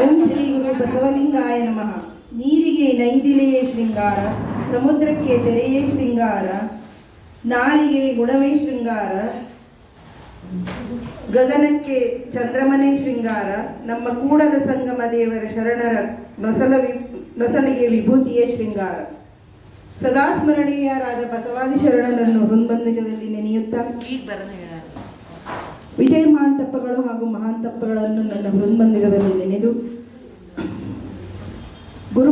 ಓಂ ಶ್ರೀ ಗುರು ಬಸವಲಿಂಗಾಯ ನಮಃ. ನೀರಿಗೆ ನೈದಿಲೆಯೇ ಶೃಂಗಾರ, ಸಮುದ್ರಕ್ಕೆ ತೆರೆಯೇ ಶೃಂಗಾರ, ನಾರಿಗೆ ಗುಣವೇ ಶೃಂಗಾರ, ಗಗನಕ್ಕೆ ಚಂದ್ರಮನೆ ಶೃಂಗಾರ, ನಮ್ಮ ಕೂಡಲ ಸಂಗಮ ದೇವರ ಶರಣರ ನೊಸಲಿಗೆ ವಿಭೂತಿಯೇ ಶೃಂಗಾರ. ಸದಾ ಸ್ಮರಣೀಯರಾದ ಬಸವಾದಿ ಶರಣರನ್ನು ಹೃನ್ಬಂಧಕದಲ್ಲಿ ನೆನೆಯುತ್ತಾ ವಿಜಯ ಮಹಾಂತಪ್ಪಗಳು ಹಾಗೂ ಮಹಾಂತಪ್ಪಗಳನ್ನು ನನ್ನ ಹೃನ್ಬಂಧಕದಲ್ಲಿ ನೆನೆದು ಗುರು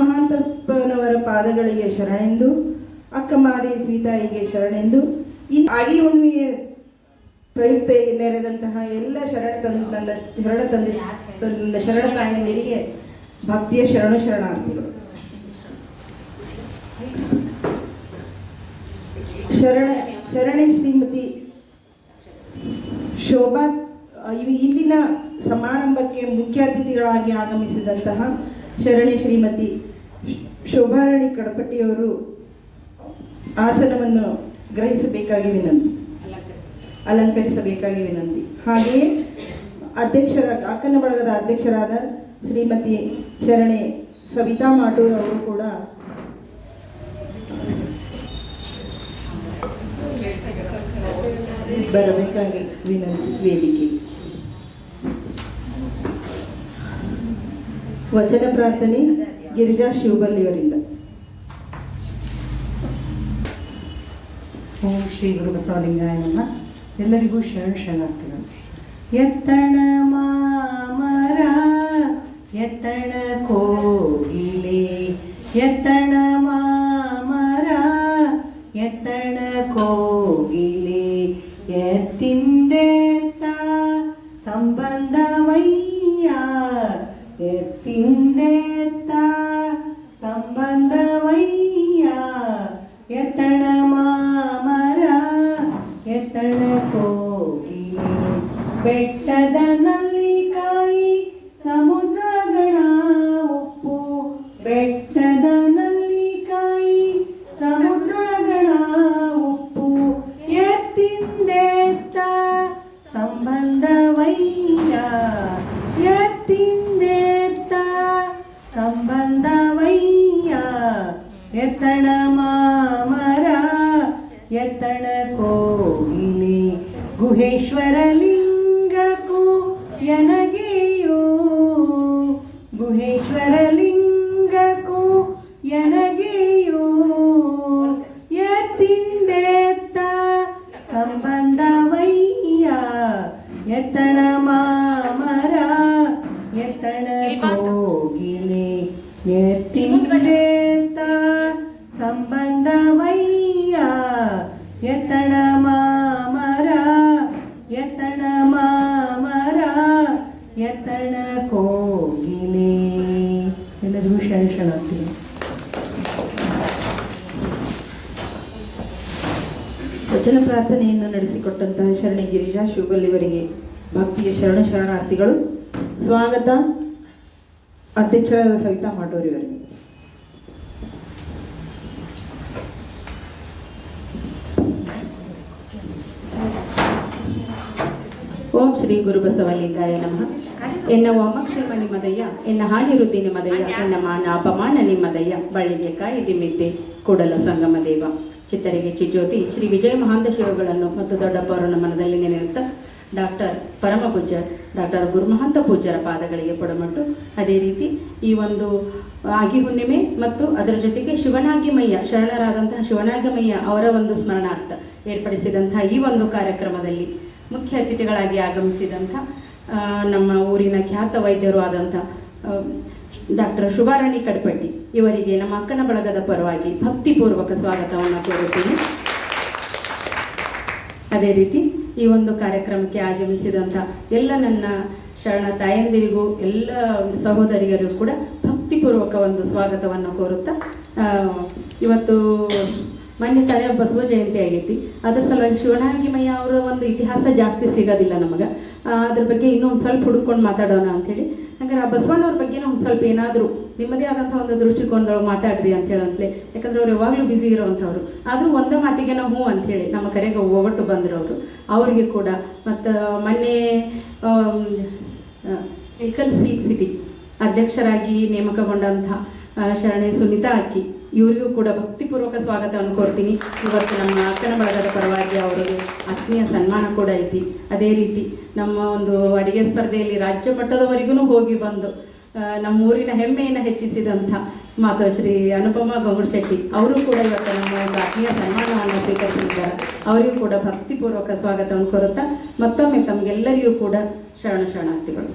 ಮಹಾಂತಪ್ಪನವರ ಪಾದಗಳಿಗೆ ಶರಣೆಂದು, ಅಕ್ಕಮಾದಿ ದ್ವಿತಾಯಿಗೆ ಶರಣೆಂದು, ಆಗಿ ಹುಣ್ಣಿಮೆಯ ಪ್ರಯುಕ್ತ ನೆರೆದಂತಹ ಎಲ್ಲ ಶರಣ ತಾಯಂದಿರಿಗೆ ಭಕ್ತಿಯ ಶರಣಾರ್ಥಿಗಳು. ಶರಣೆ ಶ್ರೀಮತಿ ಶೋಭಾ ಇಲ್ಲಿನ ಸಮಾರಂಭಕ್ಕೆ ಮುಖ್ಯ ಅತಿಥಿಗಳಾಗಿ ಆಗಮಿಸಿದಂತಹ ಶರಣೆ ಶ್ರೀಮತಿ ಶೋಭಾರಾಣಿ ಕಡಪಟ್ಟಿಯವರು ಆಸನವನ್ನು ಅಲಂಕರಿಸಬೇಕಾಗಿ ವಿನಂತಿ. ಹಾಗೆಯೇ ಅಕ್ಕನ ಬಳಗದ ಅಧ್ಯಕ್ಷರಾದ ಶ್ರೀಮತಿ ಶರಣೆ ಸವಿತಾ ಮಾಟೂರ್ ಅವರು ಕೂಡ ಬರಬೇಕಾಗಿ ವಿನಂತಿ. ವೇದಿಕೆ ವಚನ ಪ್ರಾರ್ಥನೆ ಗಿರಿಜಾ ಶಿವಬಲ್ಲಿಯವರಿಂದ. ಓಂ ಶ್ರೀ ಗುರು ಬಸವಲಿಂಗಾಯ ನಮಃ. ಎಲ್ಲರಿಗೂ ಶರಣಾರ್ಥಿಗಳು. ಎತ್ತಣ ಮಾಮರ ಎತ್ತಣ ಕೋಗಿಲೆ, ಎತ್ತಣ ಮಾಮರ ಎತ್ತಣ ಕೋಗಿಲೆ, ಎತ್ತಿಂದೆತ್ತ ಸಂಬಂಧವಯ್ಯ, ಎತ್ತಿಂದೆತ್ತ ಸಂಬಂಧವಯ್ಯ, ಎತ್ತಣ ಮಾಮರ ಎತ್ತಣ ಕೋಗಿಲೆ, ಬೆಟ್ಟದ ನಲ್ಲಿಕಾಯಿ ಸಮುದ್ರಗಳ ಉಪ್ಪು, ಬೆಟ್ಟದ ನಲ್ಲಿಕಾಯಿ ಸಮುದ್ರಗಳ ಉಪ್ಪು, ಎತ್ತಿಂದೆತ್ತ ಸಂಬಂಧವಯ್ಯ, ಎತ್ತಿಂದೆತ್ತ ಸಂಬಂಧವಯ್ಯ, ಎತ್ತಣ ಮಾಮರ ಎತ್ತಣ ಕೋಗಿಲೆ, ಗುಹೇಶ್ವರ ಲಿಂಗಕ್ಕೂ ಎನಗೆಯೋ, ಗುಹೇಶ್ವರ ಲಿಂಗಕ್ಕೂ ಎನಗೆಯೋ, ಎತ್ತಿಂದೆತ್ತ ಸಂಬಂಧವಯ್ಯ, ಎತ್ತಣ ಮಾಮರ ಎತ್ತಣ ಕೋಗಿಲೆ, ಎತ್ತಿಂದೆತ್ತ ಸಂಬಂಧವಯ್ಯ, ಎತ್ತಣ ಮಾಮರ ಎತ್ತಣ ಮಾಮರ ಎತ್ತಣ ಕೋಗಿಲೆ. ಎಲ್ಲರಿಗೂ ಶರಣಾರ್ಥಿ. ವಚನ ಪ್ರಾರ್ಥನೆಯನ್ನು ನಡೆಸಿಕೊಟ್ಟಂತಹ ಶರಣೆ ಗಿರಿಜಾ ಶಿವಬಲ್ಲಿಯವರಿಗೆ ಭಕ್ತಿಯ ಶರಣಾರ್ಥಿಗಳು. ಸ್ವಾಗತ ಅಧ್ಯಕ್ಷರಾದ ಸವಿತಾ ಮಾಟೂರಿಯವರಿಗೆ. ಓಂ ಶ್ರೀ ಗುರು ಬಸವಲಿಂಗಾಯ ನಮಃ. ಎನ್ನ ವಾಮಕ್ಷೇಮ ನಿಮ್ಮದಯ್ಯ, ಎನ್ನ ಹಾನಿ ವೃದ್ಧಿ ನಿಮ್ಮದಯ್ಯ, ಎನ್ನ ಮಾನ ಅಪಮಾನ ನಿಮ್ಮದಯ್ಯ, ಬಳ್ಳಿಗೆ ಕಾಯಿ ದಿಮ್ಮಿದ್ದೆ ಕೂಡಲ ಸಂಗಮ ದೇವ. ಚಿತ್ತರಿಗೆ ಚಿಜ್ಯೋತಿ ಶ್ರೀ ವಿಜಯ ಮಹಾಂತ ಶಿವಗಳನ್ನು ಮತ್ತು ದೊಡ್ಡಪ್ಪವರನ್ನ ಮನದಲ್ಲಿ ನೆನೆಯುತ್ತಾ ಡಾಕ್ಟರ್ ಪರಮ ಪೂಜ್ಯ ಡಾಕ್ಟರ್ ಗುರುಮಹಂತ ಪೂಜ್ಯರ ಪಾದಗಳಿಗೆ ಪೊಡಮಟ್ಟು. ಅದೇ ರೀತಿ ಈ ಒಂದು ಆಗಿ ಹುಣ್ಣಿಮೆ ಮತ್ತು ಅದರ ಜೊತೆಗೆ ಶಿವನಾಗಿಮಯ್ಯ ಶರಣರಾದಂತಹ ಶಿವನಾಗಿಮಯ್ಯ ಅವರ ಒಂದು ಸ್ಮರಣಾರ್ಥ ಏರ್ಪಡಿಸಿದಂತಹ ಈ ಒಂದು ಕಾರ್ಯಕ್ರಮದಲ್ಲಿ ಮುಖ್ಯ ಅತಿಥಿಗಳಾಗಿ ಆಗಮಿಸಿದಂಥ ನಮ್ಮ ಊರಿನ ಖ್ಯಾತ ವೈದ್ಯರು ಆದಂಥ ಡಾಕ್ಟರ್ ಶೋಭಾರಾಣಿ ಕಡಪಟ್ಟಿ ಇವರಿಗೆ ನಮ್ಮ ಅಕ್ಕನ ಬಳಗದ ಪರವಾಗಿ ಭಕ್ತಿಪೂರ್ವಕ ಸ್ವಾಗತವನ್ನು ಕೋರುತ್ತೀನಿ. ಅದೇ ರೀತಿ ಈ ಒಂದು ಕಾರ್ಯಕ್ರಮಕ್ಕೆ ಆಗಮಿಸಿದಂಥ ಎಲ್ಲ ನನ್ನ ಶರಣ ತಾಯಂದಿರಿಗೂ ಎಲ್ಲ ಸಹೋದರಿಯರಿಗೂ ಕೂಡ ಭಕ್ತಿಪೂರ್ವಕ ಒಂದು ಸ್ವಾಗತವನ್ನು ಕೋರುತ್ತಾ, ಇವತ್ತು ಮೊನ್ನೆ ತಾನೇ ಬಸವ ಜಯಂತಿ ಆಗೈತಿ. ಅದ್ರ ಸಲುವಾಗಿ ಶಿವನಾಗಿಮಯ್ಯ ಅವರ ಒಂದು ಇತಿಹಾಸ ಜಾಸ್ತಿ ಸಿಗೋದಿಲ್ಲ ನಮಗೆ. ಅದ್ರ ಬಗ್ಗೆ ಇನ್ನೂ ಒಂದು ಸ್ವಲ್ಪ ಹುಡುಕೊಂಡು ಮಾತಾಡೋಣ ಅಂಥೇಳಿ. ಹಾಗಾದ್ರೆ ಆ ಬಸವಣ್ಣವ್ರ ಬಗ್ಗೆ ಒಂದು ಸ್ವಲ್ಪ ಏನಾದರೂ ನಿಮ್ಮದೇ ಆದಂಥ ಒಂದು ದೃಷ್ಟಿಕೋನದೊಳಗೆ ಮಾತಾಡ್ರಿ ಅಂತ ಹೇಳಂತಲೇ. ಯಾಕಂದ್ರೆ ಅವ್ರು ಯಾವಾಗಲೂ ಬ್ಯುಸಿ ಇರೋವಂಥವ್ರು. ಆದರೂ ಒಂದೇ ಮಾತಿಗೆ ನಾವು ಹ್ಞೂ ಅಂಥೇಳಿ ನಮ್ಮ ಕರೆಗೆ ಒಗಟ್ಟು ಬಂದರು ಅವರು. ಅವರಿಗೆ ಕೂಡ ಮತ್ತು ಮೊನ್ನೆ ಇಲ್ಕಲ್ ಸಿಲ್ಕ್ ಸಿಟಿ ಅಧ್ಯಕ್ಷರಾಗಿ ನೇಮಕಗೊಂಡಂಥ ಶರಣೆ ಸುನೀತಾ ಅಕ್ಕಿ ಇವರಿಗೂ ಕೂಡ ಭಕ್ತಿಪೂರ್ವಕ ಸ್ವಾಗತವನ್ನು ಕೋರ್ತೀನಿ. ಇವತ್ತು ನಮ್ಮ ಅಕ್ಕನ ಬಳಗದ ಪರವಾಗಿ ಅವರಿಗೆ ಆತ್ಮೀಯ ಸನ್ಮಾನ ಕೂಡ ಐತಿ. ಅದೇ ರೀತಿ ನಮ್ಮ ಒಂದು ಅಡಿಗೆ ಸ್ಪರ್ಧೆಯಲ್ಲಿ ರಾಜ್ಯ ಮಟ್ಟದವರೆಗೂ ಹೋಗಿ ಬಂದು ನಮ್ಮೂರಿನ ಹೆಮ್ಮೆಯನ್ನು ಹೆಚ್ಚಿಸಿದಂಥ ಶ್ರೀ ಅನುಪಮ ಗೌಡಶೆಟ್ಟಿ ಅವರು ಕೂಡ ಇವತ್ತು ನಮ್ಮ ಒಂದು ಆತ್ಮೀಯ ಸನ್ಮಾನವನ್ನು ಸ್ವೀಕರಿಸಿದ್ದಾರೆ. ಅವರಿಗೂ ಕೂಡ ಭಕ್ತಿಪೂರ್ವಕ ಸ್ವಾಗತವನ್ನು ಕೋರುತ್ತಾ ಮತ್ತೊಮ್ಮೆ ತಮಗೆಲ್ಲರಿಗೂ ಕೂಡ ಶರಣಾರ್ಥಿಗಳು.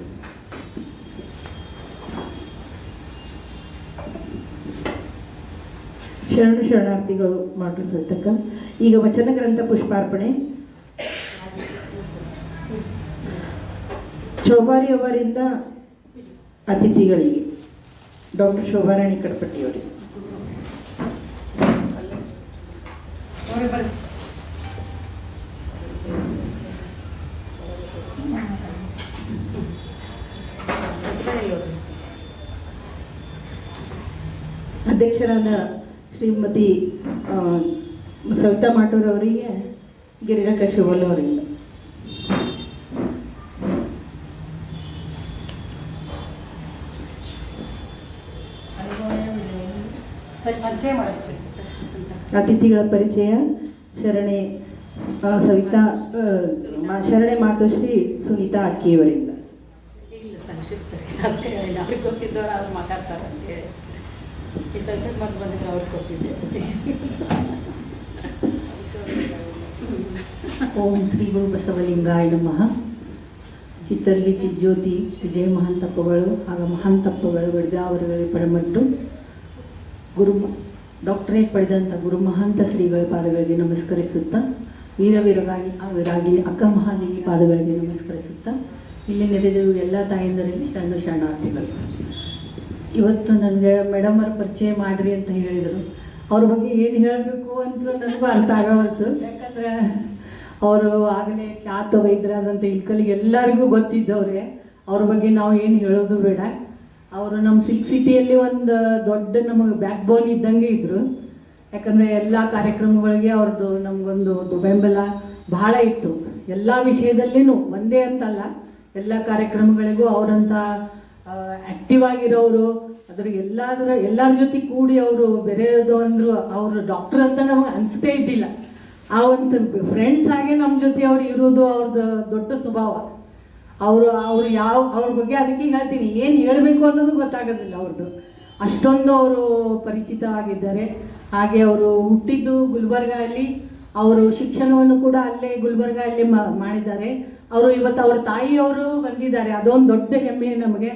ಶರಣಾರ್ಥಿಗಳು ಮಾತು ಸಹಿತಕ್ಕ. ಈಗ ವಚನ ಗ್ರಂಥ ಪುಷ್ಪಾರ್ಪಣೆ ಶೋಭಾರಿ ಅವರಿಂದ ಅತಿಥಿಗಳಿಗೆ ಡಾಕ್ಟರ್ ಶೋಭಾರಾಣಿ ಕಡಪಟ್ಟಿಯವರಿಗೆ. ಅಧ್ಯಕ್ಷರಾದ ಶ್ರೀಮತಿ ಸವಿತಾ ಮಾಟೂರ್ ಅವರಿಗೆ ಗಿರಿಜಾ ಕಶಿವಲ್ ಅವರಿಂದ. ಅತಿಥಿಗಳ ಪರಿಚಯ ಶರಣೆ ಮಾತುಶ್ರೀ ಸುನೀತಾ ಅಕ್ಕಿಯವರಿಂದ. ಸಂಕ್ಷಿಪ್ತ ಅವ್ರಿಗೆ ಗೊತ್ತಿದ್ದವರು ಅವ್ರು ಮಾತಾಡ್ತಾರೆ ಅಂತೇಳಿ ಈ ಸ್ವಲ್ಪ ಮತ್ತೆ ಬಂದಿದ್ರೆ ಅವ್ರಿಗೆ ಗೊತ್ತಿದ್ದೆ. ಓಂ ಶ್ರೀ ಗುರು ಬಸವಲಿಂಗಾಯ ನಮಃ. ಚಿತ್ತಲ್ಲಿ ಚಿಜ್ಯೋತಿ ವಿಜಯ ಮಹಾಂತಪ್ಪಗಳು ಹಾಗೂ ಮಹಾಂತಪ್ಪಗಳು ಬಿಡದಾವರುಗಳಿಗೆ ಪರಮಟ್ಟು ಡಾಕ್ಟರೇಟ್ ಪಡೆದಂಥ ಗುರು ಮಹಾಂತ ಶ್ರೀಗಳ ಪಾದಗಳಿಗೆ ನಮಸ್ಕರಿಸುತ್ತಾ, ವಿರಾಗಿನಿ ಅಕ್ಕ ಮಹಾದೇವಿ ಪಾದಗಳಿಗೆ ನಮಸ್ಕರಿಸುತ್ತಾ, ಇಲ್ಲಿ ನೆರೆದಿರುವ ಎಲ್ಲ ತಾಯಂದರಲ್ಲಿ ಶರಣಾರ್ಥಿಗಳು. ಇವತ್ತು ನನಗೆ ಮೇಡಮ್ ಅವ್ರ ಪರಿಚಯ ಮಾಡಿರಿ ಅಂತ ಹೇಳಿದರು. ಅವ್ರ ಬಗ್ಗೆ ಏನು ಹೇಳಬೇಕು ಅಂತ ನನಗೂ ಅರ್ಥ ಆಗೋವತ್ತು. ಯಾಕಂದರೆ ಅವರು ಆಗಲೇ ಖ್ಯಾತ ವೈದ್ಯರಾದಂಥ ಇಲ್ಕಲ್ಲಿಗೆ ಎಲ್ಲರಿಗೂ ಗೊತ್ತಿದ್ದವ್ರೆ. ಅವ್ರ ಬಗ್ಗೆ ನಾವು ಏನು ಹೇಳೋದು ಬೇಡ. ಅವರು ನಮ್ಮ ಸಿಲ್ಕ್ ಸಿಟಿಯಲ್ಲಿ ಒಂದು ದೊಡ್ಡ ನಮಗೆ ಬ್ಯಾಕ್ ಬೋನ್ ಇದ್ದಂಗೆ ಇದ್ದರು. ಯಾಕಂದರೆ ಎಲ್ಲ ಕಾರ್ಯಕ್ರಮಗಳಿಗೆ ಅವ್ರದ್ದು ನಮಗೊಂದು ಬೆಂಬಲ ಭಾಳ ಇತ್ತು. ಎಲ್ಲ ವಿಷಯದಲ್ಲಿನೂ ಒಂದೇ ಅಂತಲ್ಲ, ಎಲ್ಲ ಕಾರ್ಯಕ್ರಮಗಳಿಗೂ ಅವರಂಥ ಆ್ಯಕ್ಟಿವ್ ಆಗಿರೋರು. ಅದ್ರಿಗೆ ಎಲ್ಲರ ಜೊತೆ ಕೂಡಿ ಅವರು ಬೆರೆಯೋದು ಅಂದರು. ಅವರು ಡಾಕ್ಟರ್ ಅಂತ ನಮಗೆ ಅನಿಸ್ತೇ ಇದ್ದಿಲ್ಲ. ಆ ಒಂದು ಫ್ರೆಂಡ್ಸ್ ಹಾಗೆ ನಮ್ಮ ಜೊತೆ ಅವ್ರು ಇರೋದು ಅವ್ರದ್ದು ದೊಡ್ಡ ಸ್ವಭಾವ. ಅವ್ರ ಬಗ್ಗೆ ಅದಕ್ಕೆ ಹೇಳ್ತೀನಿ, ಏನು ಹೇಳಬೇಕು ಅನ್ನೋದು ಗೊತ್ತಾಗೋದಿಲ್ಲ ಅವ್ರದ್ದು. ಅಷ್ಟೊಂದು ಅವರು ಪರಿಚಿತವಾಗಿದ್ದಾರೆ. ಹಾಗೆ ಅವರು ಹುಟ್ಟಿದ್ದು ಗುಲ್ಬರ್ಗಲ್ಲಿ, ಅವರು ಶಿಕ್ಷಣವನ್ನು ಕೂಡ ಅಲ್ಲೇ ಗುಲ್ಬರ್ಗಲ್ಲಿ ಮಾಡಿದ್ದಾರೆ. ಅವರು ಇವತ್ತು ಅವ್ರ ತಾಯಿಯವರು ಬಂದಿದ್ದಾರೆ. ಅದೊಂದು ದೊಡ್ಡ ಹೆಮ್ಮೆ ನಮಗೆ.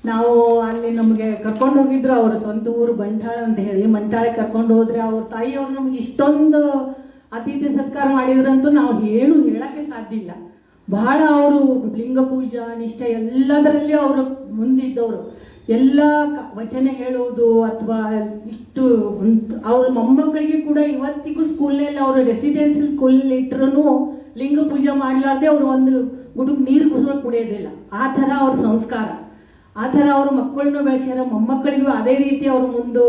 ನಾವು ಅಲ್ಲಿ ನಮಗೆ ಕರ್ಕೊಂಡು ಹೋಗಿದ್ರು, ಅವರ ಸ್ವಂತ ಊರು ಬಂಟಾಳ ಅಂತ ಹೇಳಿ. ಮಂಟಾಳೆ ಕರ್ಕೊಂಡು ಹೋದರೆ ಅವ್ರ ತಾಯಿಯವರು ನಮಗೆ ಇಷ್ಟೊಂದು ಅತಿಥಿ ಸತ್ಕಾರ ಮಾಡಿದ್ರಂತೂ ನಾವು ಏನು ಹೇಳೋಕ್ಕೆ ಸಾಧ್ಯ ಇಲ್ಲ. ಬಹಳ ಅವರು ಲಿಂಗ ಪೂಜಾ ನಿಷ್ಠೆ ಎಲ್ಲದರಲ್ಲಿ ಅವರು ಮುಂದಿದ್ದವರು. ಎಲ್ಲ ವಚನ ಹೇಳೋದು ಅಥವಾ ಇಷ್ಟು ಅವ್ರ ಮೊಮ್ಮಕ್ಕಳಿಗೆ ಕೂಡ ಇವತ್ತಿಗೂ ಸ್ಕೂಲ್ನಲ್ಲಿ ಅವರು ರೆಸಿಡೆನ್ಸಿಯಲ್ ಸ್ಕೂಲಲ್ಲಿ ಇಟ್ಟರೂ ಲಿಂಗ ಪೂಜೆ ಮಾಡಲಾರ್ದೆ ಅವರು ಒಂದು ಗುಡುಗು ನೀರು ಕುಡಿಯೋದಿಲ್ಲ. ಆ ಥರ ಅವ್ರ ಸಂಸ್ಕಾರ. ಆ ಥರ ಅವ್ರ ಮಕ್ಕಳನ್ನು ಬೆಳೆಸ್ಯಾರ. ಮೊಮ್ಮಕ್ಕಳಿಗೂ ಅದೇ ರೀತಿ ಅವರು ಮುಂದೆ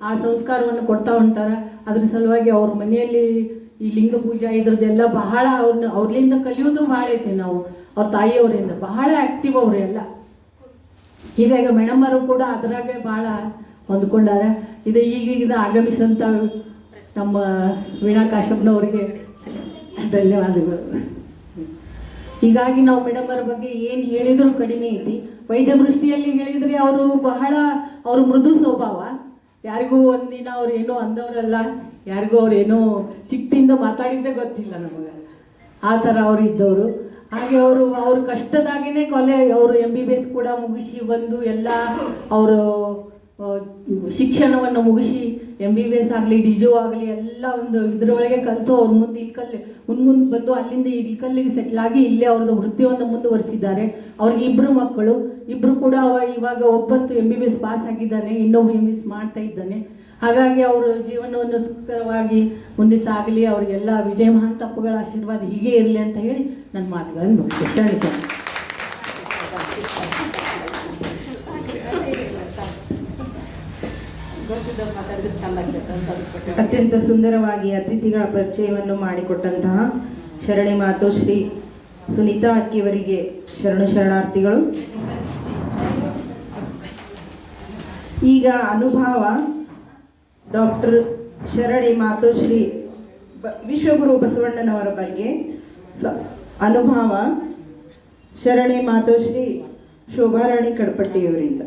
ಆ ಸಂಸ್ಕಾರವನ್ನು ಕೊಡ್ತಾ ಹೊಂಟಾರ. ಅದ್ರ ಸಲುವಾಗಿ ಅವ್ರ ಮನೆಯಲ್ಲಿ ಈ ಲಿಂಗ ಪೂಜಾ ಇದ್ರದ್ದೆಲ್ಲ ಬಹಳ ಅವ್ರಲಿಂದ ಕಲಿಯೋದು ಭಾಳ ಐತಿ. ನಾವು ಅವ್ರ ತಾಯಿಯವರಿಂದ ಬಹಳ ಆ್ಯಕ್ಟಿವ್ ಅವರು ಎಲ್ಲ. ಈಗ ಮೇಡಮ್ ಅವರು ಕೂಡ ಅದರಾಗೆ ಭಾಳ ಹೊಂದ್ಕೊಂಡಾರ. ಈಗೀಗ ಆಗಮಿಸಿದಂಥ ನಮ್ಮ ವೀಣಾ ಕಾಶ್ಯಪ್ನವರಿಗೆ ಧನ್ಯವಾದಗಳು. ಹೀಗಾಗಿ ನಾವು ಮೇಡಮ್ ಅವ್ರ ಬಗ್ಗೆ ಏನು ಹೇಳಿದರೂ ಕಡಿಮೆ ಐತಿ. ವೈದ್ಯ ದೃಷ್ಟಿಯಲ್ಲಿ ಹೇಳಿದರೆ ಅವರು ಮೃದು ಸ್ವಭಾವ. ಯಾರಿಗೂ ಒಂದಿನ ಅವ್ರು ಏನೋ ಅಂದವರಲ್ಲ, ಯಾರಿಗೂ ಅವ್ರೇನೋ ಸಿಟ್ಟಿಂದ ಮಾತಾಡಿದ್ದೇ ಗೊತ್ತಿಲ್ಲ ನಮಗೆ. ಆ ಥರ ಅವರು ಇದ್ದವರು. ಹಾಗೆ ಅವರು ಕಷ್ಟದಾಗೇ ಅವರು MBBS ಕೂಡ ಮುಗಿಸಿ ಬಂದು ಎಲ್ಲ ಅವರು ಶಿಕ್ಷಣವನ್ನು ಮುಗಿಸಿ MBBS ಆಗಲಿ ಡಿಜೋ ಆಗಲಿ ಎಲ್ಲ ಒಂದು ಇದರೊಳಗೆ ಕಲಿತು ಅವ್ರು ಮುಂದೆ ಮುಂದೆ ಬಂದು ಅಲ್ಲಿಂದ ಇಲ್ಕಲ್ಲಿಗೆ ಸೆಟ್ಲ್ ಆಗಿ ಇಲ್ಲೇ ಅವ್ರದ್ದು ವೃತ್ತಿಯನ್ನು ಮುಂದುವರಿಸಿದ್ದಾರೆ. ಅವ್ರಿಗೆ 2 ಮಕ್ಕಳು. 2 ಕೂಡ ಇವಾಗ ಒಬ್ಬತ್ತು MBBS ಪಾಸ್ ಆಗಿದ್ದಾನೆ, ಇನ್ನೊಬ್ಬ MBBS ಮಾಡ್ತಾ ಇದ್ದಾನೆ. ಹಾಗಾಗಿ ಅವರ ಜೀವನವನ್ನು ಸುಖಕರವಾಗಿ ಮುಂದೆ ಸಾಗಲಿ. ಅವರಿಗೆಲ್ಲ ವಿಜಯ ಮಹಾಂತಪ್ಪಗಳ ಆಶೀರ್ವಾದ ಹೀಗೆ ಇರಲಿ ಅಂತ ಹೇಳಿ ನನ್ನ ಮಾತುಗಳನ್ನು ಮುಗಿಸ್ತೇನೆ. ಅತ್ಯಂತ ಸುಂದರವಾಗಿ ಅತಿಥಿಗಳ ಪರಿಚಯವನ್ನು ಮಾಡಿಕೊಟ್ಟಂತಹ ಶರಣೆ ಮಾತು ಶ್ರೀ ಸುನೀತಾ ಅಕ್ಕಿಯವರಿಗೆ ಶರಣಾರ್ಥಿಗಳು. ಈಗ ಅನುಭವ ಡಾಕ್ಟರ್ ಶರಣಿ ಮಾತೋಶ್ರೀ ವಿಶ್ವಗುರು ಬಸವಣ್ಣನವರ ಬಗ್ಗೆ ಅನುಭವ ಶರಣಿ ಮಾತೋಶ್ರೀ ಶೋಭಾರಾಣಿ ಕಡಪಟ್ಟಿಯವರಿಂದ.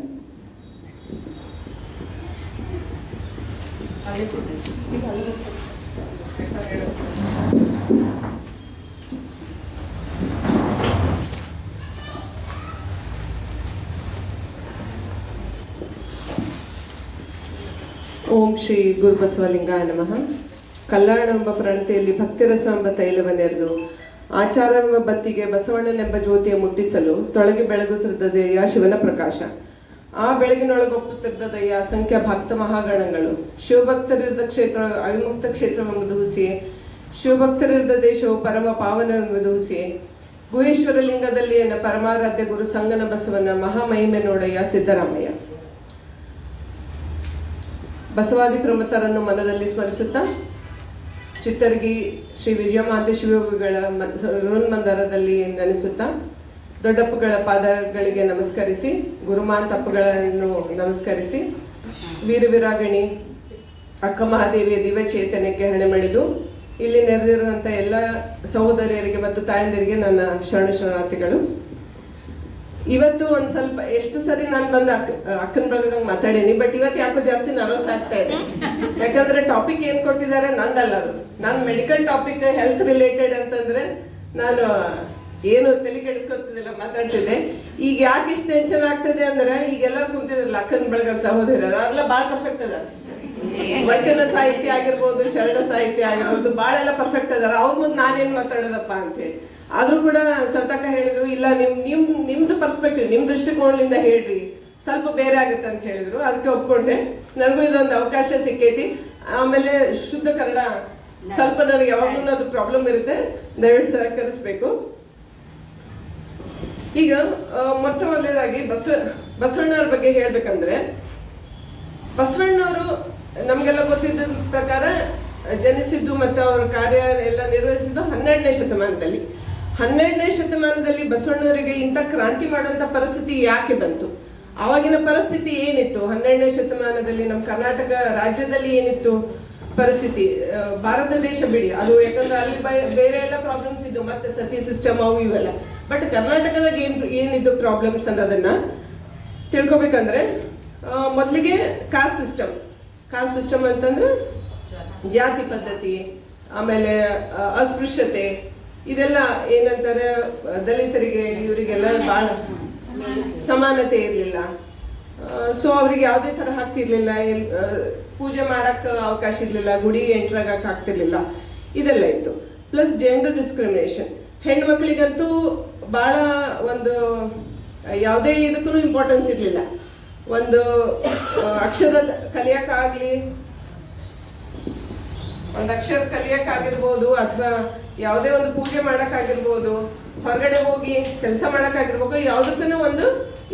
ಓಂ ಶ್ರೀ ಗುರುಬಸವಲಿಂಗಾಯ ನಮಃ. ಕಲ್ಯಾಣವೆಂಬ ಪ್ರಣತಿಯಲ್ಲಿ ಭಕ್ತಿರಸ ಎಂಬ ತೈಲವನ್ನೆರೆದು ಆಚಾರವೆಂಬ ಬತ್ತಿಗೆ ಬಸವಣ್ಣನೆಂಬ ಜ್ಯೋತಿಯ ಮುಟ್ಟಿಸಲು ತೊಳಗಿ ಬೆಳಗುತ್ತಿದ್ದದೆಯ ಶಿವನ ಪ್ರಕಾಶ. ಆ ಬೆಳಗಿನೊಳಗೊಪ್ಪುತ್ತಿದ್ದದೆಯ ಅಸಂಖ್ಯ ಭಕ್ತ ಮಹಾಗಣಗಳು. ಶಿವಭಕ್ತರಿದ್ದ ಕ್ಷೇತ್ರ ಅವಿಮುಕ್ತ ಕ್ಷೇತ್ರವೆಂಬುದು ಹುಸಿಯೇ, ಶಿವಭಕ್ತರಿದ್ದ ದೇಶವು ಪರಮ ಪಾವನವೆಂಬುದು ಹುಸಿಯೇ. ಗುಹೇಶ್ವರ ಲಿಂಗದಲ್ಲಿ ಎನ್ನ ಪರಮಾರಾಧ್ಯ ಗುರು ಸಂಗನ ಬಸವನ ಮಹಾಮಹಿಮೆ ನೋಡಯ್ಯ ಸಿದ್ದರಾಮಯ್ಯ. ಬಸವಾದಿ ಪ್ರಮುಖರನ್ನು ಮನದಲ್ಲಿ ಸ್ಮರಿಸುತ್ತಾ ಚಿತ್ತರ್ಗಿ ಶ್ರೀ ವಿಜಯಮಾತೆ ಶಿವಯೋಗಿಗಳ ಮಂದಿರದಲ್ಲಿ ನೆನೆಸುತ್ತಾ ದೊಡ್ಡಪ್ಪಗಳ ಪಾದಗಳಿಗೆ ನಮಸ್ಕರಿಸಿ, ಗುರುಮಾಂತಪ್ಪಗಳನ್ನು ನಮಸ್ಕರಿಸಿ, ವೀರವಿರಾಗಿಣಿ ಅಕ್ಕ ಮಹಾದೇವಿಯ ದಿವ್ಯ ಚೇತನಕ್ಕೆ ಹಣೆ ಮಾಡಿದು ಇಲ್ಲಿ ನೆರೆದಿರುವಂಥ ಎಲ್ಲ ಸಹೋದರಿಯರಿಗೆ ಮತ್ತು ತಾಯಂದಿರಿಗೆ ನನ್ನ ಶರಣಾರ್ಥಿಗಳು. ಇವತ್ತು ಒಂದ್ ಸ್ವಲ್ಪ ಎಷ್ಟು ಸರಿ ನಾನು ಬಂದ ಅಕ್ಕನ ಬಗ್ಗೆ ಮಾತಾಡೀನಿ, ಬಟ್ ಇವತ್ತು ಯಾಕೋ ಜಾಸ್ತಿ ನರ್ವಸ್ ಆಗ್ತಾ ಇದೆ. ಯಾಕಂದ್ರೆ ಟಾಪಿಕ್ ಏನ್ ಕೊಟ್ಟಿದ್ದಾರೆ ನಂದಲ್ಲ, ಅದು ನಾನು ಮೆಡಿಕಲ್ ಟಾಪಿಕ್ ಹೆಲ್ತ್ ರಿಲೇಟೆಡ್ ಅಂತಂದ್ರೆ ನಾನು ಏನು ತಲೆ ಕೆಡಿಸ್ಕೊತಿದ್ದಿಲ್ಲ, ಮಾತಾಡ್ತಿದ್ದೆ. ಈಗ ಯಾಕೆ ಇಷ್ಟು ಟೆನ್ಷನ್ ಆಗ್ತದೆ ಅಂದ್ರೆ ಈಗೆಲ್ಲ ಕುಂತಿದ್ರಲ್ಲ ಅಕ್ಕನ ಬಳಗ ಸಹೋದರರು ಅವ್ರೆಲ್ಲ ಭಾಳ ಪರ್ಫೆಕ್ಟ್ ಅದ. ವಚನ ಸಾಹಿತ್ಯ ಆಗಿರ್ಬೋದು, ಶರಣ ಸಾಹಿತ್ಯ ಆಗಿರ್ಬೋದು, ಭಾಳ ಎಲ್ಲ ಪರ್ಫೆಕ್ಟ್ ಅದಾರ. ಅವ್ರ ಮುಂದೆ ನಾನೇನ್ ಮಾತಾಡೋದಪ್ಪ ಅಂತೇಳಿ. ಆದ್ರೂ ಕೂಡ ಸತಕ ಹೇಳಿದ್ರು, ಇಲ್ಲ ನಿಮ್ದು ಪರ್ಸ್ಪೆಕ್ಟಿವ್, ನಿಮ್ ದೃಷ್ಟಿಕೋನದಿಂದ ಹೇಳ್ರಿ, ಸ್ವಲ್ಪ ಬೇರೆ ಆಗುತ್ತೆ ಅಂತ ಹೇಳಿದ್ರು. ಅದಕ್ಕೆ ಒಪ್ಕೊಂಡೆ. ನನಗೂ ಇದೊಂದು ಅವಕಾಶ ಸಿಕ್ಕೈತಿ. ಆಮೇಲೆ ಶುದ್ಧ ಕನ್ನಡ ಸ್ವಲ್ಪ ನನಗೆ ಯಾವಾಗ್ಲೂ ಅದು ಪ್ರಾಬ್ಲಮ್ ಇರುತ್ತೆ, ದಯವಿಟ್ಟು ಸಹಕರಿಸ್ಬೇಕು. ಈಗ ಮೊಟ್ಟ ಮೊದಲನೇದಾಗಿ ಬಸವಣ್ಣವ್ರ ಬಗ್ಗೆ ಹೇಳ್ಬೇಕಂದ್ರೆ, ಬಸವಣ್ಣವರು ನಮ್ಗೆಲ್ಲ ಗೊತ್ತಿದ್ದ ಪ್ರಕಾರ ಜನಿಸಿದ್ದು ಮತ್ತು ಅವರ ಕಾರ್ಯ ಎಲ್ಲ ನಿರ್ವಹಿಸಿದ್ದು 12ನೇ ಶತಮಾನದಲ್ಲಿ. 12ನೇ ಶತಮಾನದಲ್ಲಿ ಬಸವಣ್ಣವರಿಗೆ ಇಂಥ ಕ್ರಾಂತಿ ಮಾಡುವಂತ ಪರಿಸ್ಥಿತಿ ಯಾಕೆ ಬಂತು? ಆವಾಗಿನ ಪರಿಸ್ಥಿತಿ ಏನಿತ್ತು? 12ನೇ ಶತಮಾನದಲ್ಲಿ ನಮ್ಮ ಕರ್ನಾಟಕ ರಾಜ್ಯದಲ್ಲಿ ಏನಿತ್ತು ಪರಿಸ್ಥಿತಿ? ಭಾರತ ದೇಶ ಬಿಡಿ, ಅದು ಯಾಕಂದ್ರೆ ಅಲ್ಲಿ ಬೇರೆ ಎಲ್ಲ ಪ್ರಾಬ್ಲಮ್ಸ್ ಇದ್ದು, ಮತ್ತೆ ಸತಿ ಸಿಸ್ಟಮ್ ಅವು ಇವೆಲ್ಲ. ಬಟ್ ಕರ್ನಾಟಕದಾಗ ಏನಿದ್ದು ಪ್ರಾಬ್ಲಮ್ಸ್ ಅನ್ನೋದನ್ನ ತಿಳ್ಕೊಬೇಕಂದ್ರೆ ಮೊದಲಿಗೆ ಕಾಸ್ಟ್ ಸಿಸ್ಟಮ್ ಅಂತಂದ್ರೆ ಜಾತಿ ಪದ್ಧತಿ, ಆಮೇಲೆ ಅಸ್ಪೃಶ್ಯತೆ, ಇದೆಲ್ಲ ಏನಂತಾರೆ, ದಲಿತರಿಗೆ ಇವರಿಗೆಲ್ಲ ಬಹಳ ಸಮಾನತೆ ಇರಲಿಲ್ಲ. ಸೊ ಅವ್ರಿಗೆ ಯಾವುದೇ ತರ ಹಕ್ಕಿರ್ಲಿಲ್ಲ, ಪೂಜೆ ಮಾಡಕ್ ಅವಕಾಶ ಇರ್ಲಿಲ್ಲ, ಗುಡಿ ಎಂಟ್ರಾಗಕ್ ಆಗ್ತಿರ್ಲಿಲ್ಲ, ಇದೆಲ್ಲ ಇತ್ತು. ಪ್ಲಸ್ ಜೆಂಡರ್ ಡಿಸ್ಕ್ರಿಮಿನೇಷನ್, ಹೆಣ್ಮಕ್ಳಿಗಂತೂ ಬಹಳ ಒಂದು ಯಾವುದೇ ಇದಕ್ಕೂ ಇಂಪಾರ್ಟೆನ್ಸ್ ಇರ್ಲಿಲ್ಲ. ಒಂದು ಅಕ್ಷರ ಕಲಿಯಕ್ಕಾಗ್ಲಿ, ಒಂದು ಅಕ್ಷರ ಕಲಿಯಕ್ಕಾಗಿರ್ಬೋದು, ಅಥವಾ ಯಾವುದೇ ಒಂದು ಪೂಜೆ ಮಾಡಕ್ಕಾಗಿರ್ಬೋದು, ಹೊರಗಡೆ ಹೋಗಿ ಕೆಲಸ ಮಾಡಕ್ಕಾಗಿರ್ಬೋದು, ಯಾವುದಕ್ಕೂ ಒಂದು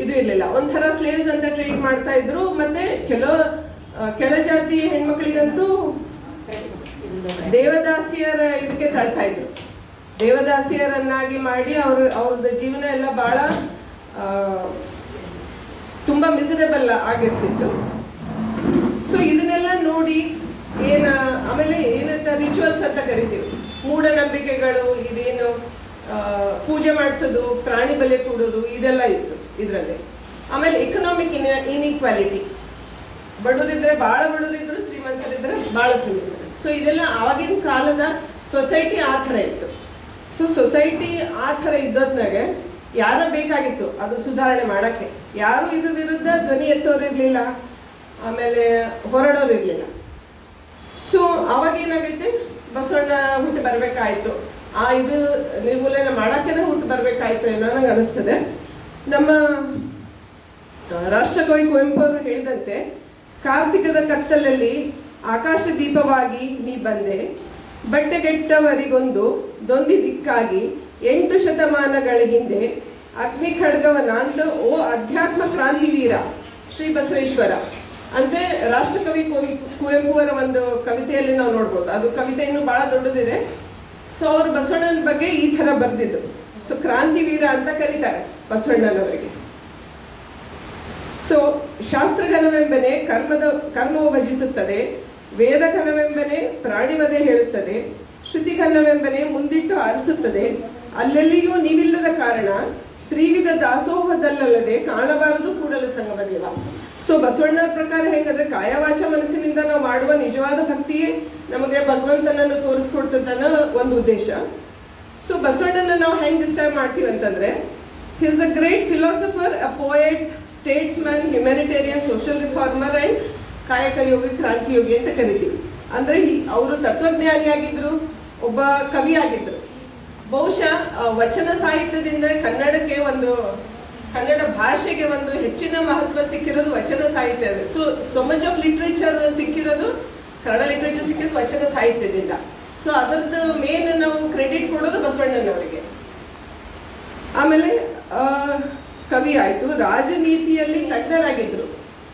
ಇದು ಇರ್ಲಿಲ್ಲ. ಒಂಥರ ಸ್ಲೇವ್ಸ್ ಅಂತ ಟ್ರೀಟ್ ಮಾಡ್ತಾ ಇದ್ರು. ಮತ್ತೆ ಕೆಳಜಾತಿ ಹೆಣ್ಮಕ್ಳಿಗಂತೂ ದೇವದಾಸಿಯರ ಇದಕ್ಕೆ ತಳ್ತಾ ಇದ್ರು. ದೇವದಾಸಿಯರನ್ನಾಗಿ ಮಾಡಿ ಅವ್ರದ್ದು ಜೀವನ ಎಲ್ಲ ಬಹಳ ತುಂಬಾ ಮಿಸರೇಬಲ್ ಆಗಿರ್ತಿತ್ತು. ಸೊ ಇದನ್ನೆಲ್ಲ ನೋಡಿ ಆಮೇಲೆ ಏನಂತ ರಿಚುವಲ್ಸ್ ಅಂತ ಕರಿತೀವಿ, ಮೂಢನಂಬಿಕೆಗಳು, ಇದೇನು ಪೂಜೆ ಮಾಡಿಸೋದು, ಪ್ರಾಣಿ ಬಲಿ ಕೊಡೋದು, ಇದೆಲ್ಲ ಇತ್ತು ಇದರಲ್ಲಿ. ಆಮೇಲೆ ಎಕನಾಮಿಕ್ ಇನ್ಇಕ್ವಾಲಿಟಿ, ಬಡವರಿದ್ರೆ ಬಹಳ ಬಡವರಿದ್ರು, ಶ್ರೀಮಂತರಿದ್ರೆ ಬಹಳ ಶ್ರೀಮಂತರು. ಸೊ ಇದೆಲ್ಲ ಆವಾಗಿನ ಕಾಲದ ಸೊಸೈಟಿ ಆ ಥರ ಇತ್ತು. ಸೊ ಸೊಸೈಟಿ ಆ ಥರ ಇದ್ದೋದ್ನಾಗೆ ಯಾರ ಬೇಕಾಗಿತ್ತು ಅದು ಸುಧಾರಣೆ ಮಾಡಕ್ಕೆ, ಯಾರು ಇದ್ರ ವಿರುದ್ಧ ಧ್ವನಿ ಎತ್ತೋರು ಇರ್ಲಿಲ್ಲ, ಆಮೇಲೆ ಹೊರಡೋರು ಇರ್ಲಿಲ್ಲ. ಸೊ ಅವಾಗ ಏನಾಗೈತೆ, ಬಸವಣ್ಣ ಹುಟ್ಟು ಬರ್ಬೇಕಾಯ್ತು, ಇದು ನಿರ್ಮೂಲನೆ ಮಾಡಕ್ಕೇನೆ ಹುಟ್ಟು ಬರ್ಬೇಕಾಯ್ತು ಏನೋ ನಂಗೆ ಅನಿಸ್ತದೆ. ನಮ್ಮ ರಾಷ್ಟ್ರಕವಿ ಕುವೆಂಪು ಅವರು ಹೇಳಿದಂತೆ, ಕಾರ್ತಿಕದ ಕತ್ತಲಲ್ಲಿ ಆಕಾಶ ದೀಪವಾಗಿ ನೀ ಬಂದೆ, ಬಟ್ಟೆಗೆಟ್ಟವರಿಗೊಂದು ದೊಂದಿ ದಿಕ್ಕಾಗಿ 8 ಶತಮಾನಗಳ ಹಿಂದೆ ಅಗ್ನಿ ಖಡ್ಗವನಾಂತ ಓ ಅಧ್ಯಾತ್ಮ ಕ್ರಾಂತಿ ವೀರ ಶ್ರೀ ಬಸವೇಶ್ವರ ಅಂದ್ರೆ ರಾಷ್ಟ್ರಕವಿ ಕುವೆಂಪು ಅವರ ಒಂದು ಕವಿತೆಯಲ್ಲಿ ನಾವು ನೋಡ್ಬೋದು. ಅದು ಕವಿತೆ ಇನ್ನೂ ಬಹಳ ದೊಡ್ಡದಿದೆ. ಸೊ ಅವರು ಬಸವಣ್ಣನ ಬಗ್ಗೆ ಈ ತರ ಬರೆದಿದ್ದು. ಸೊ ಕ್ರಾಂತಿ ವೀರ ಅಂತ ಕರೀತಾರೆ ಬಸವಣ್ಣನವರಿಗೆ. ಸೊ ಶಾಸ್ತ್ರಘನವೆಂಬನೆ ಕರ್ಮವು ಭಜಿಸುತ್ತದೆ, ವೇದಘನವೆಂಬನೆ ಪ್ರಾಣಿವಧೆ ಹೇಳುತ್ತದೆ, ಶ್ರುತಿಘನವೆಂಬನೆ ಮುಂದಿಟ್ಟು ಆರಿಸುತ್ತದೆ. ಅಲ್ಲೆಲ್ಲಿಯೂ ನೀವಿಲ್ಲದ ಕಾರಣ ತ್ರಿವಿಧ ದಾಸೋಹದಲ್ಲದೆ ಕಾಣಬಾರದು ಕೂಡಲ ಸಂಗಮ ದೇವ. ಸೊ ಬಸವಣ್ಣನ ಪ್ರಕಾರ ಹೆಂಗಂದ್ರೆ ಕಾಯವಾಚ ಮನಸ್ಸಿನಿಂದ ನಾವು ಮಾಡುವ ನಿಜವಾದ ಭಕ್ತಿಯೇ ನಮಗೆ ಭಗವಂತನನ್ನು ತೋರಿಸ್ಕೊಡ್ತದನ್ನ ಒಂದು ಉದ್ದೇಶ. ಸೊ ಬಸವಣ್ಣನ ನಾವು ಹೆಂಗ್ ಡಿಸ್ಕ್ರೈಬ್ ಮಾಡ್ತೀವಿ ಅಂತಂದ್ರೆ, he is a great philosopher, a poet, statesman, humanitarian, social reformer and ಕಾಯಕ ಯೋಗಿ, ಕ್ರಾಂತಿ ಯೋಗಿ ಅಂತ ಕರಿತೀವಿ. ಅಂದ್ರೆ ಅವರು ತತ್ವಜ್ಞಾನಿಯಾಗಿದ್ರು, ಒಬ್ಬ ಕವಿಯಾಗಿದ್ರು. ಬಹುಶಃ ವಚನ ಸಾಹಿತ್ಯದಿಂದ ಕನ್ನಡ ಭಾಷೆಗೆ ಒಂದು ಹೆಚ್ಚಿನ ಮಹತ್ವ ಸಿಕ್ಕಿರೋದು ವಚನ ಸಾಹಿತ್ಯ. ಸೊ ಮಚ್ ಆಫ್ ಲಿಟ್ರೇಚರ್ ಸಿಕ್ಕಿರೋದು, ಕನ್ನಡ ಲಿಟ್ರೇಚರ್ ಸಿಕ್ಕಿರೋದು ವಚನ ಸಾಹಿತ್ಯದಿಂದ. ಸೊ ಅದರದ್ದು ಮೇನ್ ನಾವು ಕ್ರೆಡಿಟ್ ಕೊಡೋದು ಬಸವಣ್ಣನವರಿಗೆ. ಆಮೇಲೆ ಕವಿ ಆಯ್ತು, ರಾಜನೀತಿಯಲ್ಲಿ ತಜ್ಞರಾಗಿದ್ರು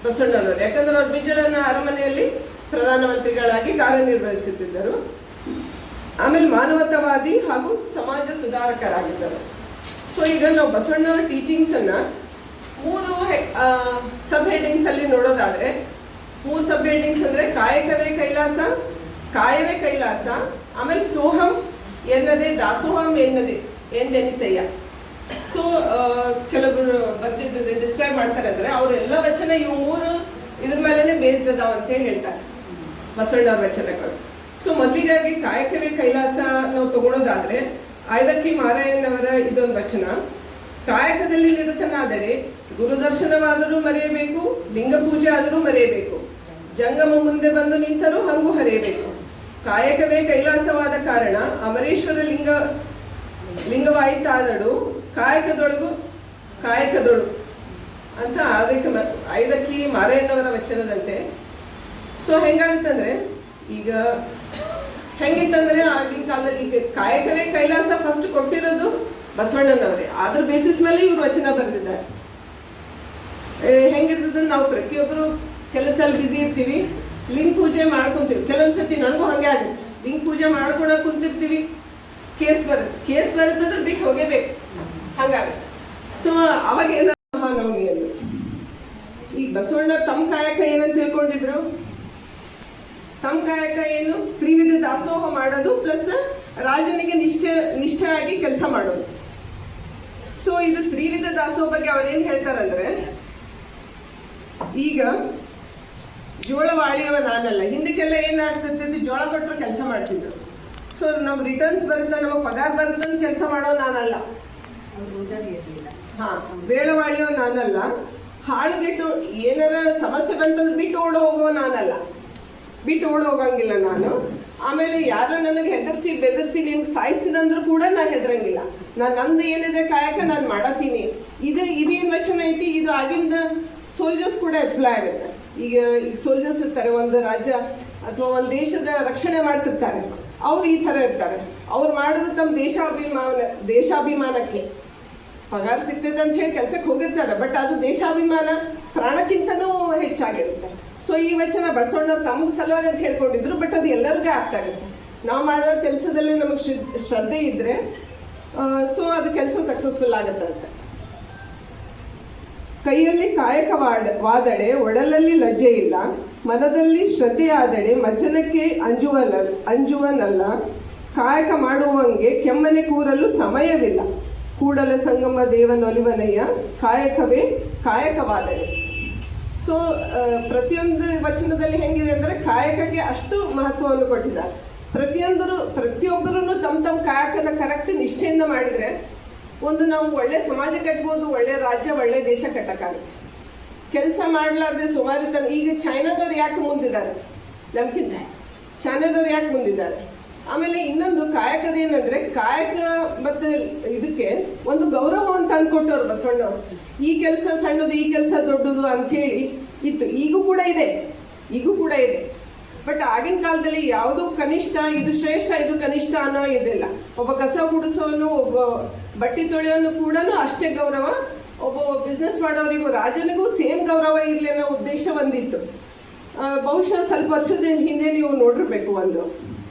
ಬಸವಣ್ಣನವರು. ಯಾಕಂದ್ರೆ ಅವ್ರು ಬಿಜಳನ ಅರಮನೆಯಲ್ಲಿ ಪ್ರಧಾನಮಂತ್ರಿಗಳಾಗಿ ಕಾರ್ಯನಿರ್ವಹಿಸುತ್ತಿದ್ದರು. ಆಮೇಲೆ ಮಾನವತಾವಾದಿ ಹಾಗೂ ಸಮಾಜ ಸುಧಾರಕರಾಗಿದ್ದರು. ಸೊ ಈಗ ನಾವು ಬಸವಣ್ಣವರ ಟೀಚಿಂಗ್ಸ್ ಅನ್ನ 3 ಸಬ್ ಹೆಡಿಂಗ್ಸ್ ಅಲ್ಲಿ ನೋಡೋದಾದ್ರೆ, 3 ಸಬ್ ಹೆಡಿಂಗ್ಸ್ ಅಂದ್ರೆ ಕಾಯಕವೇ ಕೈಲಾಸ, ಆಮೇಲೆ ಸೋಹಂ ಎನ್ನದೆ ದಾಸೋಹಂ ಎಂದೆನಿಸಯ್ಯ. ಸೊ ಕೆಲವರು ಬರ್ದಿದ್ದು ಡಿಸ್ಕ್ರೈಬ್ ಮಾಡ್ತಾರೆ ಅಂದ್ರೆ, ಅವರೆಲ್ಲ ವಚನ ಇವು 3 ಇದ್ರ ಮೇಲೆನೆ ಬೇಸ್ಡ್ ಅದಾವ ಅಂತ ಹೇಳ್ತಾರೆ ಬಸವಣ್ಣವ್ರ ವಚನಗಳು. ಸೊ ಮೊದಲಿಗಾಗಿ ಕಾಯಕವೇ ಕೈಲಾಸ ನಾವು ತಗೊಳ್ಳೋದಾದ್ರೆ, ಆಯ್ದಕ್ಕಿ ಮಾರಯ್ಯನವರ ಇದೊಂದು ವಚನ. ಕಾಯಕದಲ್ಲಿ ನಿರತನಾದರೆ ಗುರುದರ್ಶನವಾದರೂ ಮರೆಯಬೇಕು, ಲಿಂಗ ಪೂಜೆ ಆದರೂ ಮರೆಯಬೇಕು, ಜಂಗಮ ಮುಂದೆ ಬಂದು ನಿಂತರೂ ಹಂಗು ಹರಿಯಬೇಕು. ಕಾಯಕವೇ ಕೈಲಾಸವಾದ ಕಾರಣ ಅಮರೇಶ್ವರ ಲಿಂಗವಾಯಿತಾದಡು, ಕಾಯಕದೊಳು ಅಂತ ಆಯ್ದಕ್ಕಿ ಮಾರಯ್ಯನವರ ವಚನದಂತೆ. ಸೊ ಹೆಂಗಾಗುತ್ತಂದ್ರೆ, ಈಗ ಹೆಂಗಿತ್ತಂದ್ರೆ ಆಗಿನ ಕಾಲದಲ್ಲಿ ಈಗ ಕಾಯಕವೇ ಕೈಲಾಸ ಫಸ್ಟ್ ಕೊಟ್ಟಿರೋದು ಬಸವಣ್ಣನವರೇ. ಅದ್ರ ಬೇಸಿಸ್ ಮೇಲೆ ಇವ್ರು ವಚನ ಬರೆದಿದ್ದಾರೆ. ಹೆಂಗಿರ್ತದ, ನಾವು ಪ್ರತಿಯೊಬ್ಬರು ಕೆಲಸದಲ್ಲಿ ಬ್ಯುಸಿ ಇರ್ತೀವಿ, ಲಿಂಗ ಪೂಜೆ ಮಾಡ್ಕೊಂತೀವಿ. ಕೆಲವೊಂದ್ಸತಿ ನನಗೂ ಹಂಗೆ ಆಗುತ್ತೆ, ಲಿಂಗ ಪೂಜೆ ಮಾಡ್ಕೊಳಕ್ ಕುಂತಿರ್ತೀವಿ, ಕೇಸ್ ಬರುತ್ತಂದ್ರೆ ಬಿಟ್ಟು ಹೋಗೇಬೇಕು, ಹಂಗಾಗುತ್ತೆ. ಸೊ ಅವಾಗ ಏನ ಮಹಾನವಮಿ ಅಲ್ಲಿ ಈಗ ಬಸವಣ್ಣ ತಮ್ಮ ಕಾಯಕ ಏನಂತ ತಿಳ್ಕೊಂಡಿದ್ರು. ತಮ್ಮ ಕಾಯಕ ಏನು? ತ್ರಿವಿಧ ದಾಸೋಹ ಮಾಡೋದು ಪ್ಲಸ್ ರಾಜನಿಗೆ ನಿಷ್ಠೆಯಾಗಿ ಕೆಲಸ ಮಾಡೋದು. ಸೊ ಇದು ತ್ರಿವಿಧ ದಾಸೋಹ ಬಗ್ಗೆ ಅವ್ರೇನ್ ಹೇಳ್ತಾರಂದ್ರೆ, ಈಗ ಜೋಳವಾಳಿಯವ ನಾನಲ್ಲ. ಹಿಂದಕ್ಕೆಲ್ಲ ಏನಾಗ್ತದೆ, ಜೋಳ ಕೊಟ್ಟರು ಕೆಲಸ ಮಾಡ್ತಿದ್ರು. ಸೊ ನಮ್ ರಿಟರ್ನ್ಸ್ ಬರುತ್ತೆ, ನಮಗ್ ಪಗಾರ ಬರುತ್ತೆ ಅಂತ ಕೆಲಸ ಮಾಡೋ ನಾನಲ್ಲ. ಬೇಳವಾಳಿಯೋ ನಾನಲ್ಲ. ಹಾಳುಗೆಟ್ಟು ಏನಾರ ಸಮಸ್ಯೆ ಬಂತಂದ್ರೆ ಬಿಟ್ಟು ಓಡ ಹೋಗೋ ನಾನಲ್ಲ, ಬಿಟ್ಟು ಓಡ ಹೋಗಂಗಿಲ್ಲ ನಾನು. ಆಮೇಲೆ ಯಾರ ನನಗೆ ಹೆದರ್ಸಿ ಬೆದರ್ಸಿ ನಿಮ್ಗೆ ಸಾಯಿಸ್ತೀನಂದ್ರೂ ಕೂಡ ನಾನು ಹೆದರಂಗಿಲ್ಲ. ನಂದು ಏನಿದೆ ಕಾಯಕ ನಾನು ಮಾಡತ್ತೀನಿ. ಇದೇನ್ ವಚನ ಐತಿ, ಇದು ಆಗಿಂದ ಸೋಲ್ಜರ್ಸ್ ಕೂಡ ಅಪ್ಲೈ ಆಗುತ್ತೆ. ಈಗ ಸೋಲ್ಜರ್ಸ್ ಇರ್ತಾರೆ, ಒಂದು ರಾಜ್ಯ ಅಥವಾ ಒಂದು ದೇಶದ ರಕ್ಷಣೆ ಮಾಡ್ತಿರ್ತಾರೆ, ಅವ್ರು ಈ ತರ ಇರ್ತಾರೆ. ಅವ್ರು ಮಾಡೋದು ತಮ್ಮ ದೇಶಾಭಿಮಾನಕ್ಕೆ ಪಗಾರ ಸಿಗ್ತದೆ ಅಂತ ಹೇಳಿ ಕೆಲ್ಸಕ್ಕೆ ಹೋಗಿರ್ತಾರೆ. ಬಟ್ ಅದು ದೇಶಾಭಿಮಾನ ಪ್ರಾಣಕ್ಕಿಂತನೂ ಹೆಚ್ಚಾಗಿರುತ್ತೆ. ಸೊ ಈ ವಚನ ಬಸವಣ್ಣ ತಮಗೆ ಸಲುವಾಗಿ ಅಂತ ಹೇಳ್ಕೊಂಡಿದ್ರು. ಬಟ್ ಅದು ಎಲ್ಲರಿಗೂ ಆಗ್ತಾ ಇರುತ್ತೆ. ನಾವು ಮಾಡೋ ಕೆಲಸದಲ್ಲಿ ನಮಗೆ ಶ್ರದ್ಧೆ ಇದ್ರೆ ಸೊ ಅದು ಕೆಲಸ ಸಕ್ಸಸ್ಫುಲ್ ಆಗುತ್ತಂತೆ. ಕೈಯಲ್ಲಿ ಕಾಯಕವಾದಡೆ ಒಡಲಲ್ಲಿ ಲಜ್ಜೆ ಇಲ್ಲ, ಮನದಲ್ಲಿ ಶ್ರದ್ಧೆಯಾದಡೆ ಮಜ್ಜನಕ್ಕೆ ಅಂಜುವನಲ್ಲ, ಕಾಯಕ ಮಾಡುವಂಗೆ ಕೆಮ್ಮನೆ ಕೂರಲು ಸಮಯವಿಲ್ಲ, ಕೂಡಲ ಸಂಗಮ ದೇವನೊಲಿವನಯ್ಯ, ಕಾಯಕವೇ ಕಾಯಕವಾದಡೆ. ಸೊ ಪ್ರತಿಯೊಂದು ವಚನದಲ್ಲಿ ಹೆಂಗಿದೆ ಅಂದರೆ ಕಾಯಕಕ್ಕೆ ಅಷ್ಟು ಮಹತ್ವವನ್ನು ಕೊಟ್ಟಿದ್ದಾರೆ. ಪ್ರತಿಯೊಬ್ಬರೂ ತಮ್ಮ ಕಾಯಕನ ಕರೆಕ್ಟ್ ನಿಷ್ಠೆಯಿಂದ ಮಾಡಿದರೆ ಒಂದು ನಾವು ಒಳ್ಳೆ ಸಮಾಜ ಕಟ್ಬೋದು, ಒಳ್ಳೆ ರಾಜ್ಯ, ಒಳ್ಳೆ ದೇಶ ಕಟ್ಟಕ್ಕಾಗುತ್ತೆ. ಕೆಲಸ ಮಾಡಲಾರ್ದೆ ಸುಮಾರು ಈಗ ಚೈನಾದವ್ರು ಯಾಕೆ ಮುಂದಿದ್ದಾರೆ ನಮ್ಗಿಂತ? ಚೈನಾದವ್ರು ಯಾಕೆ ಮುಂದಿದ್ದಾರೆ? ಆಮೇಲೆ ಇನ್ನೊಂದು ಕಾಯಕದೇನಂದ್ರೆ, ಕಾಯಕ ಮತ್ತೆ ಇದಕ್ಕೆ ಒಂದು ಗೌರವ ಅಂತ ಅಂದ್ಕೊಟ್ಟವ್ರು ಬಸವಣ್ಣವ್ರು. ಈ ಕೆಲಸ ಸಣ್ಣದು, ಈ ಕೆಲಸ ದೊಡ್ಡದು ಅಂಥೇಳಿ ಇತ್ತು. ಈಗೂ ಕೂಡ ಇದೆ. ಬಟ್ ಆಗಿನ ಕಾಲದಲ್ಲಿ ಯಾವುದು ಕನಿಷ್ಠ, ಇದು ಶ್ರೇಷ್ಠ, ಇದು ಕನಿಷ್ಠ ಅನ್ನೋ ಇದಿಲ್ಲ. ಒಬ್ಬ ಕಸ ಗುಡಿಸೋನು, ಒಬ್ಬ ಬಟ್ಟೆ ತೊಳೆಯೋನು ಕೂಡ ಅಷ್ಟೇ ಗೌರವ. ಒಬ್ಬ ಬಿಸ್ನೆಸ್ ಮಾಡೋರಿಗೂ ರಾಜನಿಗೂ ಸೇಮ್ ಗೌರವ ಇರಲಿ ಅನ್ನೋ ಉದ್ದೇಶ ಒಂದಿತ್ತು. ಬಹುಶಃ ಸ್ವಲ್ಪ ವರ್ಷದ ಹಿಂದೆ ನೀವು ನೋಡಿರ್ಬೇಕು, ಒಂದು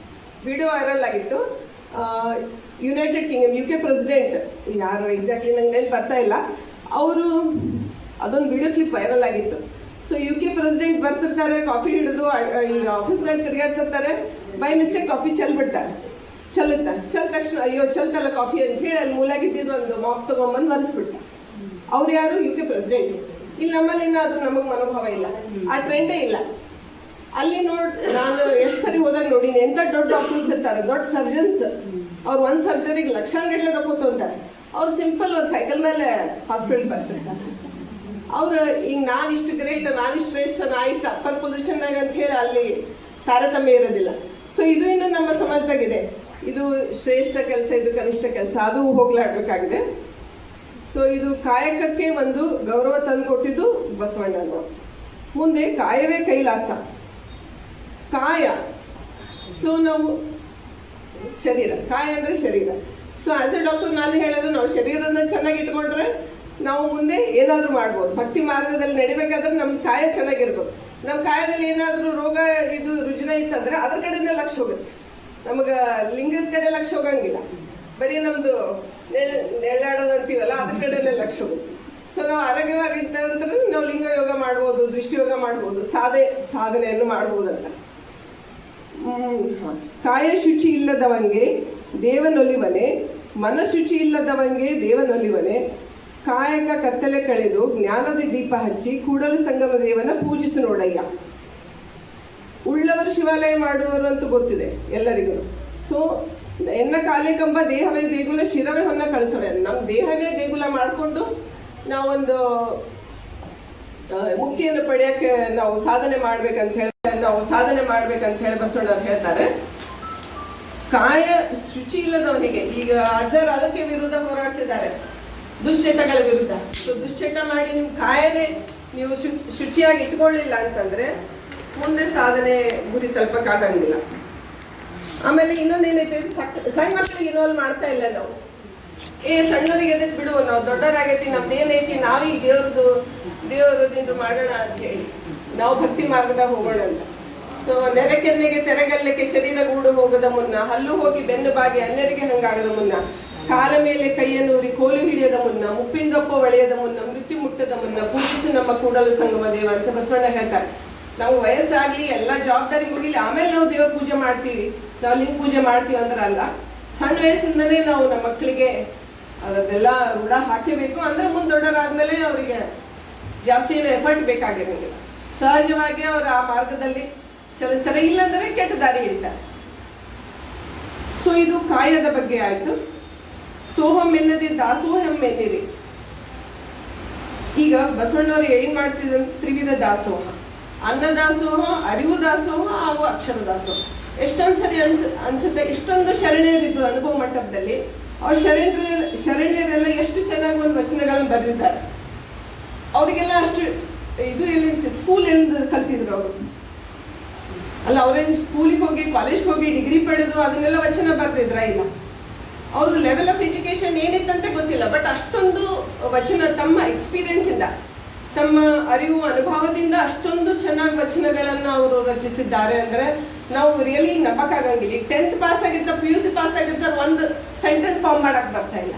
ವಿಡಿಯೋ ವೈರಲ್ ಆಗಿತ್ತು. ಯುನೈಟೆಡ್ ಕಿಂಗ್ಡಮ್ UK ಪ್ರೆಸಿಡೆಂಟ್, ಯಾರು ಎಕ್ಸಾಕ್ಟ್ಲಿ ನಂಗೆ ನೆನಪು ಬರ್ತಾ ಇಲ್ಲ, ಅವರು ಅದೊಂದು ವಿಡಿಯೋ ಕ್ಲಿಪ್ ವೈರಲ್ ಆಗಿತ್ತು. ಸೊ UK ಪ್ರೆಸಿಡೆಂಟ್ ಬರ್ತಿರ್ತಾರೆ, ಕಾಫಿ ಹಿಡಿದು ಈಗ ಆಫೀಸ್ನಾಗ ತಿರುಗಾಡ್ತಿರ್ತಾರೆ, ಬೈ ಮಿಸ್ಟೇಕ್ ಕಾಫಿ ಚೆಲ್ಬಿಡ್ತಾರೆ. ಚೆಲ್ಲ ತಕ್ಷಣ ಅಯ್ಯೋ ಚೆಲ್ತಲ್ಲ ಕಾಫಿ ಅಂತ ಹೇಳಿ ಅಲ್ಲಿ ಮೂಲಾಗಿದ್ದಿದ್ದು ಒಂದು ಮಾಪ್ ತಗೊಂಬಂದು ಒರೆಸ್ಬಿಟ್ಟು. ಅವ್ರು ಯಾರು? UK president. ಇಲ್ಲಿ ನಮ್ಮಲ್ಲಿ ಏನಾದ್ರೂ ನಮಗೆ ಮನೋಭಾವ ಇಲ್ಲ, ಆ ಟ್ರೆಂಡೇ ಇಲ್ಲ. ಅಲ್ಲಿ ನಾನು ಎಷ್ಟು ಸರಿ ಹೋದಾಗ ನೋಡಿನಿ, ಎಂತ ದೊಡ್ಡ ಡಾಕ್ಟರ್ಸ್ ಇರ್ತಾರೆ, ದೊಡ್ಡ ಸರ್ಜನ್ಸ್, ಅವ್ರು ಒಂದು ಸರ್ಜರಿಗೆ ಲಕ್ಷಾಂಗಟ್ಟಲೆ ರೊಕ್ಕ ತೊಗೊಂತಾರೆ. ಅವ್ರು ಸಿಂಪಲ್ ಒಂದು ಸೈಕಲ್ ಮೇಲೆ ಹಾಸ್ಪಿಟಲ್ ಬರ್ತಿರ್ತಾರೆ. ಅವ್ರು ಈಗ ನಾನು ಇಷ್ಟು ಗ್ರೇಟ್, ನಾನಿಷ್ಟು ಶ್ರೇಷ್ಠ, ನಾ ಇಷ್ಟು ಅಪ್ಪರ್ ಪೊಸಿಷನ್ನಾಗ ಅಂತ ಹೇಳಿ ಅಲ್ಲಿ ತಾರತಮ್ಯ ಇರೋದಿಲ್ಲ. ಸೊ ಇದು ಇನ್ನು ನಮ್ಮ ಸಮಾಜದಾಗಿದೆ. ಇದು ಶ್ರೇಷ್ಠ ಕೆಲಸ, ಇದು ಕನಿಷ್ಠ ಕೆಲಸ, ಅದು ಹೋಗ್ಲಾಡ್ಬೇಕಾಗಿದೆ. ಸೊ ಇದು ಕಾಯಕಕ್ಕೆ ಒಂದು ಗೌರವ ತಂದು ಕೊಟ್ಟಿದ್ದು ಬಸವಣ್ಣನವರು. ಮುಂದೆ ಕಾಯವೇ ಕೈಲಾಸ. ಕಾಯ, ಸೊ ನಾವು ಶರೀರ, ಕಾಯ ಅಂದರೆ ಶರೀರ. ಸೊ ಆಸ್ ಎ ಡಾಕ್ಟರ್ ನಾನು ಹೇಳೋದು, ನಾವು ಶರೀರನ ಚೆನ್ನಾಗಿ ಇಟ್ಕೊಂಡ್ರೆ ನಾವು ಮುಂದೆ ಏನಾದರೂ ಮಾಡ್ಬೋದು. ಭಕ್ತಿ ಮಾರ್ಗದಲ್ಲಿ ನಡಿಬೇಕಾದ್ರೆ ನಮ್ಮ ಕಾಯ ಚೆನ್ನಾಗಿರ್ಬೋದು. ನಮ್ಮ ಕಾಯದಲ್ಲಿ ಏನಾದರೂ ರೋಗ ಇದು ರುಜಿನ ಇತ್ತಂದ್ರೆ ಅದ್ರ ಕಡೆನೇ ಲಕ್ಷ್ಯ ಹೋಗುತ್ತೆ. ನಮಗೆ ಲಿಂಗದ ಕಡೆ ಲಕ್ಷ್ಯ ಹೋಗಂಗಿಲ್ಲ, ಬರೀ ನಮ್ದು ನೆಳ್ಳಾಡೋದಂತೀವಲ್ಲ ಅದ್ರ ಕಡೆನೇ ಲಕ್ಷ್ಯ ಹೋಗುತ್ತೆ. ಸೊ ನಾವು ಆರೋಗ್ಯವಾಗಿದ್ದ ನಂತರ ನಾವು ಲಿಂಗ ಯೋಗ ಮಾಡ್ಬೋದು, ದೃಷ್ಟಿ ಯೋಗ ಮಾಡ್ಬೋದು, ಸಾಧನೆಯನ್ನು ಮಾಡ್ಬೋದು ಅಂತ. ಕಾಯ ಶುಚಿ ಇಲ್ಲದವಂಗೆ ದೇವನೊಲಿವನೆ, ಮನ ಶುಚಿ ಇಲ್ಲದವಂಗೆ ದೇವನೊಲಿವನೆ. ಕಾಯಕ ಕತ್ತಲೆ ಕಳೆದು ಜ್ಞಾನದ ದೀಪ ಹಚ್ಚಿ ಕೂಡಲ ಸಂಗಮ ದೇವನ ಪೂಜಿಸು ನೋಡಯ್ಯ. ಉಳ್ಳವರು ಶಿವಾಲಯ ಮಾಡುವರು ಅಂತೂ ಗೊತ್ತಿದೆ ಎಲ್ಲರಿಗೂ. ಸೊ ಎನ್ನ ಕಾಲೇಕಂಬ ದೇಹವೇ ದೇಗುಲ, ಶಿರವೇ ಹೊನ್ನ ಕಳಿಸವೆ. ನಮ್ಮ ದೇಹನೇ ದೇಗುಲ ಮಾಡಿಕೊಂಡು ನಾವೊಂದು ಮುಕ್ತಿಯನ್ನು ಪಡೆಯಕ್ಕೆ ನಾವು ಸಾಧನೆ ಮಾಡ್ಬೇಕಂತ ಹೇಳಿ ಬಸವಣ್ಣವ್ರು ಹೇಳ್ತಾರೆ. ಕಾಯ ಶುಚಿ ಇಲ್ಲದವನಿಗೆ, ಈಗ ಅಜ್ಜರು ಅದಕ್ಕೆ ವಿರುದ್ಧ ಹೋರಾಡ್ತಿದ್ದಾರೆ, ದುಶ್ಚಟಗಳ ವಿರುದ್ಧ. ಸೊ ದುಶ್ಚಟ ಮಾಡಿ ನಿಮ್ಮ ಕಾಯನೇ ನೀವು ಶುಚಿಯಾಗಿ ಇಟ್ಕೊಳ್ಳಿಲ್ಲ ಅಂತಂದ್ರೆ ಮುಂದೆ ಸಾಧನೆ ಗುರಿ ತಲುಪಕ್ಕಾಗಂಗಿಲ್ಲ. ಆಮೇಲೆ ಇನ್ನೊಂದೇನೈತೆ, ಸಣ್ಣ ಮಕ್ಕಳಿಗೆ ಇನ್ವಾಲ್ವ್ ಮಾಡ್ತಾ ಇಲ್ಲ ನಾವು. ಸಣ್ಣವರಿಗೆ ಎದಕ್ಕೆ ಬಿಡುವ, ನಾವು ದೊಡ್ಡವರಾಗೈತಿ, ನಮ್ದೇನೈತಿ, ನಾವೀಗ ದೇವರು ಮಾಡೋಣ ಅಂತ ಹೇಳಿ ನಾವು ಭಕ್ತಿ ಮಾರ್ಗದಾಗ ಹೋಗೋಣ ಅಂತ. ಸೊ ನೆರೆಕೆನ್ನೆಗೆ ತೆರೆಗಲ್ಲಕ್ಕೆ ಶರೀರ ಗೂಡು ಹೋಗದ ಮುನ್ನ, ಹಲ್ಲು ಹೋಗಿ ಬೆನ್ನು ಬಾಗಿ ಅನ್ಯರಿಗೆ ಹಂಗಾಗದ ಮುನ್ನ, ಕಾಲ ಮೇಲೆ ಕೈಯನ್ನೂರಿ ಕೋಲು ಹಿಡಿಯದ ಮುನ್ನ, ಮುಪ್ಪಿಂದಪ್ಪ ಒಳೆಯದ ಮುನ್ನ, ಮೃತ್ಯು ಮುಟ್ಟದ ಮುನ್ನ, ಪೂಜಿಸು ನಮ್ಮ ಕೂಡಲ ಸಂಗಮ ದೇವ ಅಂತ ಬಸವಣ್ಣ ಹೇಳ್ತಾರೆ. ನಾವು ವಯಸ್ಸಾಗ್ಲಿ ಎಲ್ಲ ಜವಾಬ್ದಾರಿ ಮುಗಿಲಿ ಆಮೇಲೆ ನಾವು ದೇವ್ರ ಪೂಜೆ ಮಾಡ್ತೀವಿ, ನಾವು ಲಿಂಗ ಪೂಜೆ ಮಾಡ್ತೀವಿ ಅಂದ್ರೆ ಅಲ್ಲ. ಸಣ್ಣ ವಯಸ್ಸಿಂದನೇ ನಾವು ನಮ್ಮ ಮಕ್ಕಳಿಗೆ ಅದನ್ನೆಲ್ಲ ರೂಢ ಹಾಕಬೇಕು. ಅಂದ್ರೆ ಮುಂದೆ ದೊಡ್ಡವರಾದ್ಮೇಲೆ ಅವರಿಗೆ ಜಾಸ್ತಿ ಏನು ಎಫರ್ಟ್ ಬೇಕಾಗಿರೋಂಗಿಲ್ಲ, ಸಹಜವಾಗಿ ಅವರು ಆ ಮಾರ್ಗದಲ್ಲಿ ಚಲಿಸ್ತಾರೆ, ಇಲ್ಲಾಂದ್ರೆ ಕೆಟ್ಟ ದಾರಿ ಹಿಡಿತಾರೆ. ಸೊ ಇದು ಕಾಯದ ಬಗ್ಗೆ ಆಯ್ತು. ಸೋಹಂ ಎನ್ನದೆ ದಾಸೋಹಂ ಎನ್ನಿರಿ. ಈಗ ಬಸವಣ್ಣವರು ಏನ್ ಮಾಡ್ತಿದ್ರು, ತ್ರಿವಿಧ ದಾಸೋಹ, ಅನ್ನ ದಾಸೋಹ, ಅರಿವು ದಾಸೋಹ ಹಾಗೂ ಅಕ್ಷರ ದಾಸೋಹ. ಎಷ್ಟೊಂದು ಸರಿ ಅನ್ಸುತ್ತೆ, ಇಷ್ಟೊಂದು ಶರಣೆಯರಿದ್ರು ಅನುಭವ ಮಂಟಪದಲ್ಲಿ. ಅವ್ರು ಶರಣೆಯರೆಲ್ಲ ಎಷ್ಟು ಚೆನ್ನಾಗಿ ಒಂದು ವಚನಗಳನ್ನು ಬರೆದಿದ್ದಾರೆ. ಅವರಿಗೆಲ್ಲ ಅಷ್ಟು ಇದು ಎಲ್ಲಿ ಸ್ಕೂಲ್ ಎಂದು ಕಲ್ತಿದ್ರು ಅವರು ಅಲ್ಲ, ಅವ್ರೇನು ಸ್ಕೂಲಿಗೆ ಹೋಗಿ ಕಾಲೇಜ್ಗೆ ಹೋಗಿ ಡಿಗ್ರಿ ಪಡೆದು ಅದನ್ನೆಲ್ಲ ವಚನ ಬರ್ದಿದ್ರ? ಇಲ್ಲ. ಅವ್ರದ್ದು ಲೆವೆಲ್ ಆಫ್ ಎಜುಕೇಶನ್ ಏನಿತ್ತಂತೆ ಗೊತ್ತಿಲ್ಲ, ಬಟ್ ಅಷ್ಟೊಂದು ವಚನ ತಮ್ಮ ಎಕ್ಸ್ಪೀರಿಯನ್ಸ್ ಇಂದ, ತಮ್ಮ ಅರಿವು ಅನುಭವದಿಂದ ಅಷ್ಟೊಂದು ಚೆನ್ನಾಗಿ ವಚನಗಳನ್ನು ಅವರು ರಚಿಸಿದ್ದಾರೆ ಅಂದ್ರೆ ನಾವು ರಿಯಲಿ ನಂಬಕ್ಕಾಗಂಗಿಲ್ಲ. ಈಗ 10th ಪಾಸ್ ಆಗಿರ್ತಾರೆ, PUC ಪಾಸ್ ಆಗಿರ್ತಾರೆ, ಒಂದು ಸೆಂಟೆನ್ಸ್ ಫಾರ್ಮ್ ಮಾಡಕ್ ಬರ್ತಾ ಇಲ್ಲ.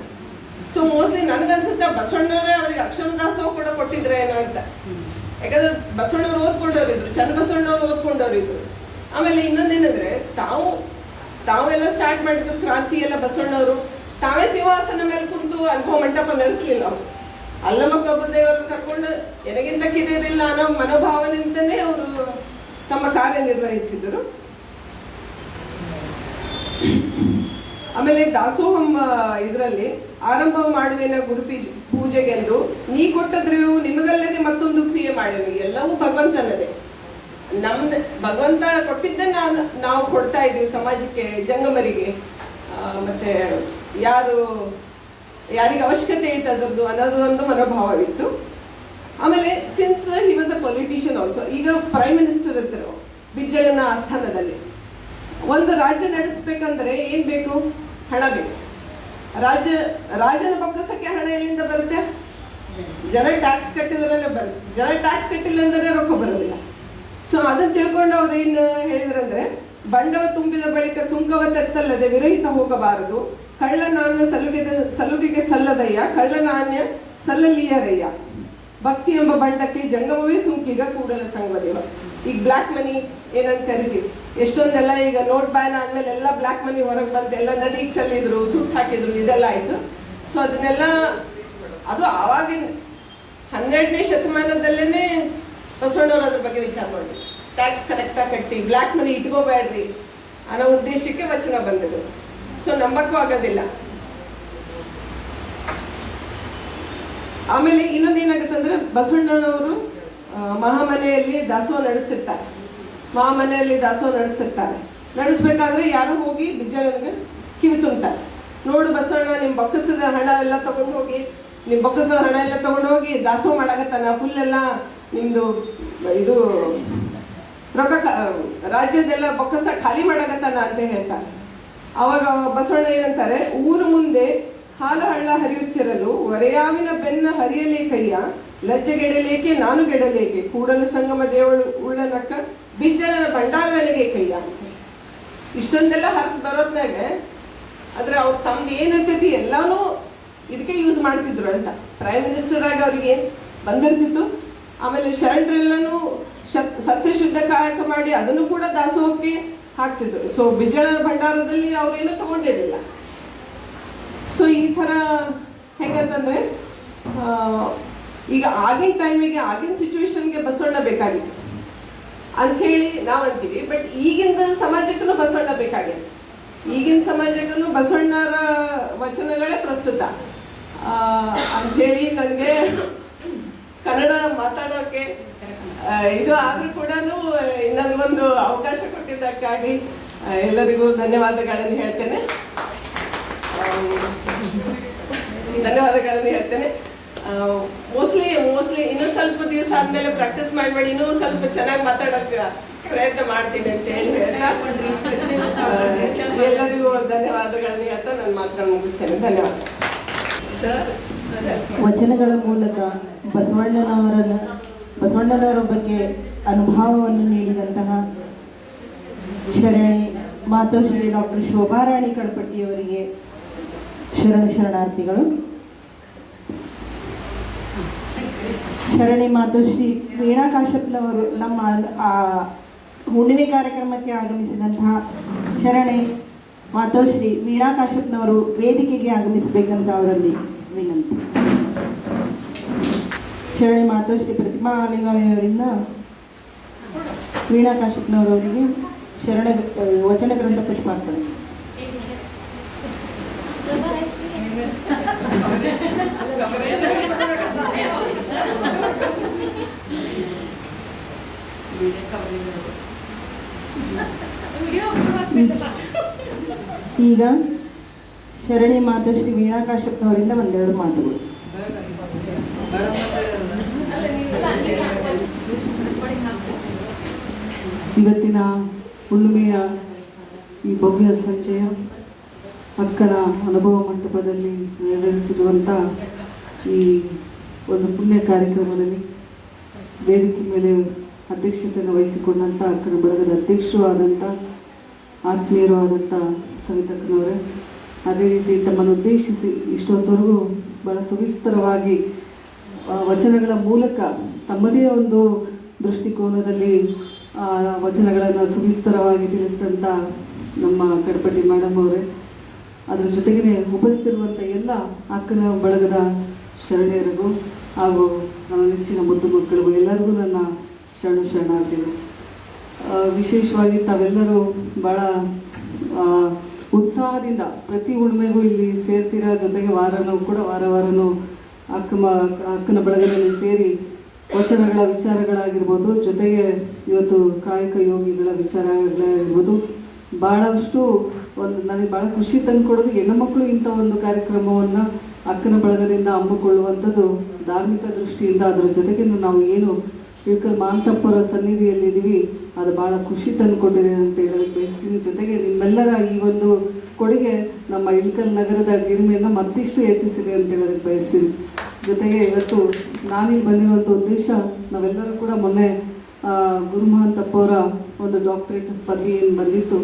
ಸೊ ಮೋಸ್ಟ್ಲಿ ನನಗನ್ಸುತ್ತೆ ಬಸವಣ್ಣವರೇ ಅವ್ರಿಗೆ ಅಕ್ಷರ ದಾಸೋಹ ಕೂಡ ಕೊಟ್ಟಿದ್ರೇನೋ ಅಂತ. ಯಾಕಂದ್ರೆ ಬಸವಣ್ಣವ್ರು ಓದ್ಕೊಂಡವ್ರಿದ್ರು, ಚನ್ನಬಸವಣ್ಣವ್ರು ಓದ್ಕೊಂಡವ್ರಿದ್ರು. ಆಮೇಲೆ ಇನ್ನೊಂದೇನಂದ್ರೆ ತಾವೆಲ್ಲ ಸ್ಟಾರ್ಟ್ ಮಾಡಿದ್ರು ಕ್ರಾಂತಿ ಎಲ್ಲ ಬಸವಣ್ಣವರು. ತಾವೇ ಸಿಂಹಾಸನ ಮೇಲೆ ಕುಂತು ಅನುಭವ ಮಂಟಪ ನಡೆಸಲಿಲ್ಲ ಅವರು. ಅಲ್ಲಮ್ಮ ಪ್ರಭುದೇವರನ್ನು ಕರ್ಕೊಂಡು ಎನಗಿಂತ ಕಿರಿಯರಿಲ್ಲ ಅನ್ನೋ ಮನೋಭಾವನೆಯಿಂದನೇ ಅವರು ತಮ್ಮ ಕಾರ್ಯನಿರ್ವಹಿಸಿದರು. ಆಮೇಲೆ ದಾಸೋಹಂ ಇದರಲ್ಲಿ ಆರಂಭ ಮಾಡುವೇನ ಗುರು ಪೂಜೆಗೆಂದು ನೀ ಕೊಟ್ಟ ದ್ರವ್ಯವು ನಿಮಗಲ್ಲದೆ ಮತ್ತೊಂದು ಕ್ರಿಯೆ ಮಾಡುವೆ. ಎಲ್ಲವೂ ಭಗವಂತನದೇ. ನಮ್ದು ಭಗವಂತ ಕೊಟ್ಟಿದ್ದೇ ನಾವು ಕೊಡ್ತಾ ಇದ್ದೀವಿ ಸಮಾಜಕ್ಕೆ, ಜಂಗಮರಿಗೆ, ಮತ್ತೆ ಯಾರಿಗೆ ಅವಶ್ಯಕತೆ ಇತ್ತು ಅದರದ್ದು ಅನ್ನೋದು ಒಂದು ಮನೋಭಾವವಿತ್ತು. ಆಮೇಲೆ since he was a politician also. ಈಗ ಪ್ರೈಮ್ ಮಿನಿಸ್ಟರ್ ಇದ್ದರು ಬಿಜ್ಜಳನ ಆಸ್ಥಾನದಲ್ಲಿ. ಒಂದು ರಾಜ್ಯ ನಡೆಸಬೇಕಂದ್ರೆ ಏನ್ ಬೇಕು? ಹಣ ಬೇಕು. ರಾಜನ ಬೊಕ್ಕಸಕ್ಕೆ ಹಣ ಎಲ್ಲಿಂದ ಬರುತ್ತೆ? ಜನ ಟ್ಯಾಕ್ಸ್ ಕಟ್ಟಿದ್ರೆ ಬರುತ್ತೆ. ಜನ ಟ್ಯಾಕ್ಸ್ ಕಟ್ಟಿಲ್ಲ ಅಂದ್ರೆ ರೊಕ್ಕ ಬರೋದಿಲ್ಲ. ಸೊ ಅದನ್ನ ತಿಳ್ಕೊಂಡು ಅವ್ರು ಏನು ಹೇಳಿದ್ರಂದ್ರೆ, ಬಂಡವ ತುಂಬಿದ ಬಳಿಕ ಸುಂಕವ ತೆತ್ತಲ್ಲದೆ ವಿರಹಿತ ಹೋಗಬಾರದು, ಕಳ್ಳ ನಾಣ್ಯ ಸಲುಗೆಗೆ ಸಲ್ಲದಯ್ಯ, ಕಳ್ಳ ನಾಣ್ಯ ಸಲ್ಲಲಿಯರಯ್ಯ. ಭಕ್ತಿ ಎಂಬ ಬಂಡಕ್ಕೆ ಜಂಗಮವೇ ಸುಂಕೀಗ ಕೂಡಲ ಸಂಗಮದೇವ. ಈಗ ಬ್ಲ್ಯಾಕ್ ಮನಿ ಏನಂತ ಕರಿತೀವಿ, ಎಷ್ಟೊಂದೆಲ್ಲ ಈಗ ನೋಟ್ ಬ್ಯಾನ್ ಆದ್ಮೇಲೆ ಎಲ್ಲ ಬ್ಲ್ಯಾಕ್ ಮನಿ ಹೊರಗೆ ಬಂದು ಎಲ್ಲ ನದಿಗೆ ಚೆಲ್ಲಿದ್ರು, ಸುಟ್ಟು ಹಾಕಿದ್ರು, ಇದೆಲ್ಲ ಆಯಿತು. ಸೊ ಅದನ್ನೆಲ್ಲ ಅದು ಆವಾಗಿನ 12ನೇ ಶತಮಾನದಲ್ಲೇ ಬಸವಣ್ಣವ್ರು ಅದ್ರ ಬಗ್ಗೆ ವಿಚಾರ ಮಾಡಿ ಟ್ಯಾಕ್ಸ್ ಕರೆಕ್ಟಾಗಿ ಕಟ್ಟಿ ಬ್ಲ್ಯಾಕ್ ಮನಿ ಇಟ್ಕೋಬೇಡ್ರಿ ಅನ್ನೋ ಉದ್ದೇಶಕ್ಕೆ ವಚನ ಬಂದಿದ್ರು. ಸೊ ನಂಬಕ್ಕೂ ಆಗೋದಿಲ್ಲ. ಆಮೇಲೆ ಇನ್ನೊಂದೇನಾಗುತ್ತೆ ಅಂದ್ರೆ ಬಸವಣ್ಣನವರು ಮಹಾಮನೆಯಲ್ಲಿ ದಾಸೋಹ ನಡೆಸ್ತಿರ್ತಾರೆ. ನಡೆಸ್ಬೇಕಾದ್ರೆ ಯಾರು ಹೋಗಿ ಬಿಜ್ಜಳನಿಗೆ ಕಿವಿ ತುಂಬ್ತಾರೆ. ನೋಡು ಬಸವಣ್ಣ, ನಿಮ್ಮ ಬೊಕ್ಕಸದ ಹಣ ಎಲ್ಲ ತಗೊಂಡು ಹೋಗಿ ದಾಸೋಹ ಮಾಡಾಕತ್ತಾನ, ಫುಲ್ ಎಲ್ಲ ನಿಮ್ದು ಇದು ರೊಕ್ಕ ರಾಜ್ಯದೆಲ್ಲ ಬೊಕ್ಕಸ ಖಾಲಿ ಮಾಡಾಕತ್ತಾನ ಅಂತ ಹೇಳ್ತಾರೆ. ಅವಾಗ ಬಸವಣ್ಣ ಏನಂತಾರೆ, ಊರು ಮುಂದೆ ಹಾಲು ಹಳ್ಳ ಹರಿಯುತ್ತಿರಲು ಒರೆಯಾವಿನ ಬೆನ್ನ ಹರಿಯಲೇ ಕೈಯ, ಲಜ್ಜೆಗೆಡಲೇಕೆ ನಾನು ಗೆಡಲೇಕೆ, ಕೂಡಲ ಸಂಗಮ ದೇವಳು ಉಳ್ಳನಕ್ಕ ಬಿಜ್ಜಳನ ಭಂಡಾರವನಿಗೆ ಕೈಯ ಅಂತ. ಇಷ್ಟೊಂದೆಲ್ಲ ಹರಿದು ಬರೋದ್ನಾಗ ಆದ್ರೆ ಅವ್ರು ತಮ್ದು ಏನಿರ್ತೈತಿ ಎಲ್ಲಾನು ಇದಕ್ಕೆ ಯೂಸ್ ಮಾಡ್ತಿದ್ರು ಅಂತ. ಪ್ರೈಮ್ ಮಿನಿಸ್ಟರ್ ಆಗಿ ಅವ್ರಿಗೆ ಏನು ಬಂದಿರ್ತಿತ್ತು. ಆಮೇಲೆ ಶರಣರೆಲ್ಲನೂ ಸತ್ಯ ಶುದ್ಧ ಕಾಯಕ ಮಾಡಿ ಅದನ್ನು ಕೂಡ ದಾಸೋಹಕ್ಕೆ ಹಾಕ್ತಿದ್ರು. ಸೊ ಬಿಜ್ಜಳನ ಭಂಡಾರದಲ್ಲಿ ಅವ್ರೇನು ತಗೊಂಡಿರಲಿಲ್ಲ. ಸೊ ಈ ಥರ ಹೆಂಗಂತಂದ್ರೆ ಈಗ ಆಗಿನ ಟೈಮಿಗೆ ಆಗಿನ ಸಿಚುವೇಶನ್ಗೆ ಬಸವಣ್ಣ ಬೇಕಾಗಿತ್ತು ಅಂಥೇಳಿ ನಾವು ಅಂತೀವಿ. ಬಟ್ ಈಗಿನ ಸಮಾಜಕ್ಕೂ ಬಸವಣ್ಣ ಬೇಕಾಗಿದೆ. ಈಗಿನ ಸಮಾಜಕ್ಕೂ ಬಸವಣ್ಣರ ವಚನಗಳೇ ಪ್ರಸ್ತುತ ಅಂಥೇಳಿ ನನಗೆ ಕನ್ನಡ ಮಾತಾಡೋಕ್ಕೆ ಇದು ಆದರೂ ಕೂಡ ನನಗೊಂದು ಅವಕಾಶ ಕೊಟ್ಟಿದ್ದಕ್ಕಾಗಿ ಎಲ್ಲರಿಗೂ ಧನ್ಯವಾದಗಳನ್ನು ಹೇಳ್ತೇನೆ. ಮೋಸ್ಟ್ಲಿ ಇನ್ನೂ ಸ್ವಲ್ಪ ದಿವಸ ಆದ್ಮೇಲೆ ಪ್ರಾಕ್ಟೀಸ್ ಮಾಡಿ ಇನ್ನೂ ಸ್ವಲ್ಪ ಚೆನ್ನಾಗಿ ಮಾತಾಡೋಕೆ ಪ್ರಯತ್ನ ಮಾಡ್ತೀನಿ ಅಂತ ಹೇಳಿ ಎಲ್ಲರಿಗೂ ಧನ್ಯವಾದಗಳನ್ನು ಹೇಳ್ತಾ ನನ್ನ ಮಾತನ್ನು ಮುಗಿಸ್ತೇನೆ. ಧನ್ಯವಾದ ಸರ್. ವಚನಗಳ ಮೂಲಕ ಬಸವಣ್ಣನವರ ಬಗ್ಗೆ ಅನುಭವವನ್ನು ನೀಡಿದಂತಹ ಶರಣಿ ಮಾತೋಶ್ರೀ ಡಾಕ್ಟರ್ ಶೋಭಾರಾಣಿ ಕಡಪಟ್ಟಿಯವರಿಗೆ ಶರಣಾರ್ಥಿಗಳು. ಶರಣಿ ಮಾತೋಶ್ರೀ ವೀಣಾ ಕಾಶ್ಯಪ್ನವರು ನಮ್ಮ ಹುಣ್ಣಿಮೆ ಕಾರ್ಯಕ್ರಮಕ್ಕೆ ಆಗಮಿಸಿದಂತಹ ಶರಣಿ ಮಾತೋಶ್ರೀ ವೀಣಾ ಕಾಶ್ಯಪ್ನವರು ವೇದಿಕೆಗೆ ಆಗಮಿಸಬೇಕಂತ ಅವರಲ್ಲಿ ವಿನಂತಿ. ಶರಣಿ ಮಾತೋಶ್ರೀ ಪ್ರತಿಮಾ ಆಲಿಗಾವಿಯವರಿಂದ ವೀಣಾ ಕಾಶ್ಯಪ್ನವರವರಿಗೆ ವಚನ ಗ್ರಂಥ ಪುಷ್ಪಾರ್ಪಣೆ. ಈಗ ಶರಣಿ ಮಾತೋಶ್ರೀ ವೀಣಾ ಕಾಶ್ಯಪ್ನವರಿಂದ ಒಂದೆರಡು ಮಾತುಗಳು. ಇವತ್ತಿನ ಹುಣ್ಣಿಮೆಯ ಈ ಭವ್ಯ ಸಂಜೆಯ ಅಕ್ಕನ ಅನುಭವ ಮಂಟಪದಲ್ಲಿ ನೆರವೇರಿಸಿರುವಂಥ ಈ ಒಂದು ಪುಣ್ಯ ಕಾರ್ಯಕ್ರಮದಲ್ಲಿ ವೇದಿಕೆ ಮೇಲೆ ಅಧ್ಯಕ್ಷತೆಯನ್ನು ವಹಿಸಿಕೊಂಡಂಥ ಅಕ್ಕನ ಬಳಗದ ಅಧ್ಯಕ್ಷರು ಆದಂಥ ಆತ್ಮೀಯರು ಆದಂಥ ಸವಿತಕ್ಕನವರೇ, ಅದೇ ರೀತಿ ತಮ್ಮನ್ನು ಉದ್ದೇಶಿಸಿ ಇಷ್ಟೊತ್ತವರೆಗೂ ಬಹಳ ಸುವಿಸ್ತರವಾಗಿ ವಚನಗಳ ಮೂಲಕ ತಮ್ಮದೇ ಒಂದು ದೃಷ್ಟಿಕೋನದಲ್ಲಿ ವಚನಗಳನ್ನು ಸುವಿಸ್ತರವಾಗಿ ತಿಳಿಸಿದಂಥ ನಮ್ಮ ಕಡಪಟ್ಟಿ ಮೇಡಮ್ ಅವರೇ, ಅದರ ಜೊತೆಗೇ ಉಪಸ್ಥಿತಿರುವಂಥ ಎಲ್ಲ ಅಕ್ಕನ ಬಳಗದ ಶರಣೆಯರಿಗೂ ಹಾಗೂ ನನ್ನ ನೆಚ್ಚಿನ ಮುದ್ದು ಮಕ್ಕಳಿಗೂ ಎಲ್ಲರಿಗೂ ನನ್ನ ಶರಣಾರ್ಥಿಗಳು. ವಿಶೇಷವಾಗಿ ತಾವೆಲ್ಲರೂ ಭಾಳ ಉತ್ಸಾಹದಿಂದ ಪ್ರತಿ ಹುಣ್ಣಿಮೆಗೂ ಇಲ್ಲಿ ಸೇರ್ತೀರಾ. ಜೊತೆಗೆ ವಾರನೂ ಅಕ್ಕನ ಬಳಗದಲ್ಲಿ ಸೇರಿ ವಚನಗಳ ವಿಚಾರಗಳಾಗಿರ್ಬೋದು, ಜೊತೆಗೆ ಇವತ್ತು ಕಾಯಕ ಯೋಗಿಗಳ ವಿಚಾರಗಳಾಗಿರ್ಬೋದು, ಭಾಳಷ್ಟು ನನಗೆ ಭಾಳ ಖುಷಿ ತಂದುಕೊಡೋದು ಹೆಣ್ಣುಮಕ್ಕಳು ಇಂಥ ಒಂದು ಕಾರ್ಯಕ್ರಮವನ್ನು ಅಕ್ಕನ ಬಳಗದಿಂದ ಹಮ್ಮಿಕೊಳ್ಳುವಂಥದ್ದು ಧಾರ್ಮಿಕ ದೃಷ್ಟಿಯಿಂದ. ಅದರ ಜೊತೆಗೆ ನಾವು ಏನು ಇಳ್ಕಲ್ ಮಾಂತಪ್ಪರ ಸನ್ನಿಧಿಯಲ್ಲಿದ್ದೀವಿ, ಅದು ಭಾಳ ಖುಷಿ ತಂದುಕೊಟ್ಟಿದೆ ಅಂತ ಹೇಳೋದಕ್ಕೆ ಬಯಸ್ತೀನಿ. ಜೊತೆಗೆ ನಿಮ್ಮೆಲ್ಲರ ಈ ಒಂದು ಕೊಡುಗೆ ನಮ್ಮ ಇಳ್ಕಲ್ ನಗರದ ಗಿರಿಮೆಯನ್ನು ಮತ್ತಿಷ್ಟು ಹೆಚ್ಚಿಸಿದೆ ಅಂತ ಹೇಳೋದಕ್ಕೆ ಬಯಸ್ತೀನಿ. ಜೊತೆಗೆ ಇವತ್ತು ನಾನಿಲ್ಲಿ ಬಂದಿರುವಂಥ ಉದ್ದೇಶ, ನಾವೆಲ್ಲರೂ ಕೂಡ ಮೊನ್ನೆ ಗುರುಮಹಂತಪ್ಪವರ ಒಂದು ಡಾಕ್ಟರೇಟ್ ಪದವಿ ಏನು ಬಂದಿತ್ತು,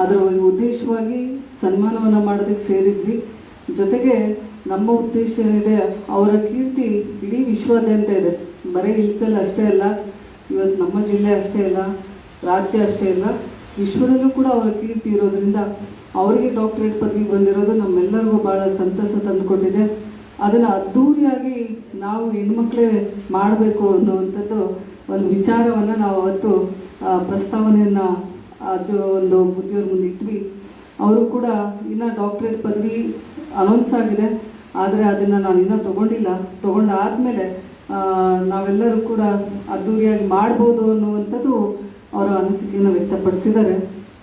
ಅದರ ಉದ್ದೇಶವಾಗಿ ಸನ್ಮಾನವನ್ನು ಮಾಡೋದಕ್ಕೆ ಸೇರಿದ್ವಿ. ಜೊತೆಗೆ ನಮ್ಮ ಉದ್ದೇಶ ಏನಿದೆ, ಅವರ ಕೀರ್ತಿ ಇಡೀ ವಿಶ್ವಾದ್ಯಂತ ಇದೆ. ಬರೀ ಇಲ್ಕಲ್ ಅಷ್ಟೇ ಅಲ್ಲ, ಇವತ್ತು ನಮ್ಮ ಜಿಲ್ಲೆ ಅಷ್ಟೇ ಅಲ್ಲ, ರಾಜ್ಯ ಅಷ್ಟೇ ಅಲ್ಲ, ವಿಶ್ವದಲ್ಲೂ ಕೂಡ ಅವರ ಕೀರ್ತಿ ಇರೋದ್ರಿಂದ ಅವರಿಗೆ ಡಾಕ್ಟರೇಟ್ ಪದವಿ ಬಂದಿರೋದು ನಮ್ಮೆಲ್ಲರಿಗೂ ಭಾಳ ಸಂತಸ ತಂದುಕೊಟ್ಟಿದೆ. ಅದನ್ನು ಅದ್ಧೂರಿಯಾಗಿ ನಾವು ಹೆಣ್ಮಕ್ಳೇ ಮಾಡಬೇಕು ಅನ್ನುವಂಥದ್ದು ಒಂದು ವಿಚಾರವನ್ನು ನಾವು ಅವತ್ತು ಪ್ರಸ್ತಾವನೆಯನ್ನು ಒಂದು ಬುದ್ಧಿಯವ್ರ ಮುಂದೆ ಇಟ್ವಿ. ಅವರು ಕೂಡ ಇನ್ನೂ ಡಾಕ್ಟರೇಟ್ ಪದವಿ ಅನೌನ್ಸ್ ಆಗಿದೆ, ಆದರೆ ಅದನ್ನು ನಾನು ಇನ್ನೂ ತೊಗೊಂಡಾದಮೇಲೆ ನಾವೆಲ್ಲರೂ ಕೂಡ ಅದ್ಧೂರಿಯಾಗಿ ಮಾಡ್ಬೋದು ಅನ್ನುವಂಥದ್ದು ಅವರ ಅನಿಸಿಕೆಯನ್ನು ವ್ಯಕ್ತಪಡಿಸಿದ್ದಾರೆ.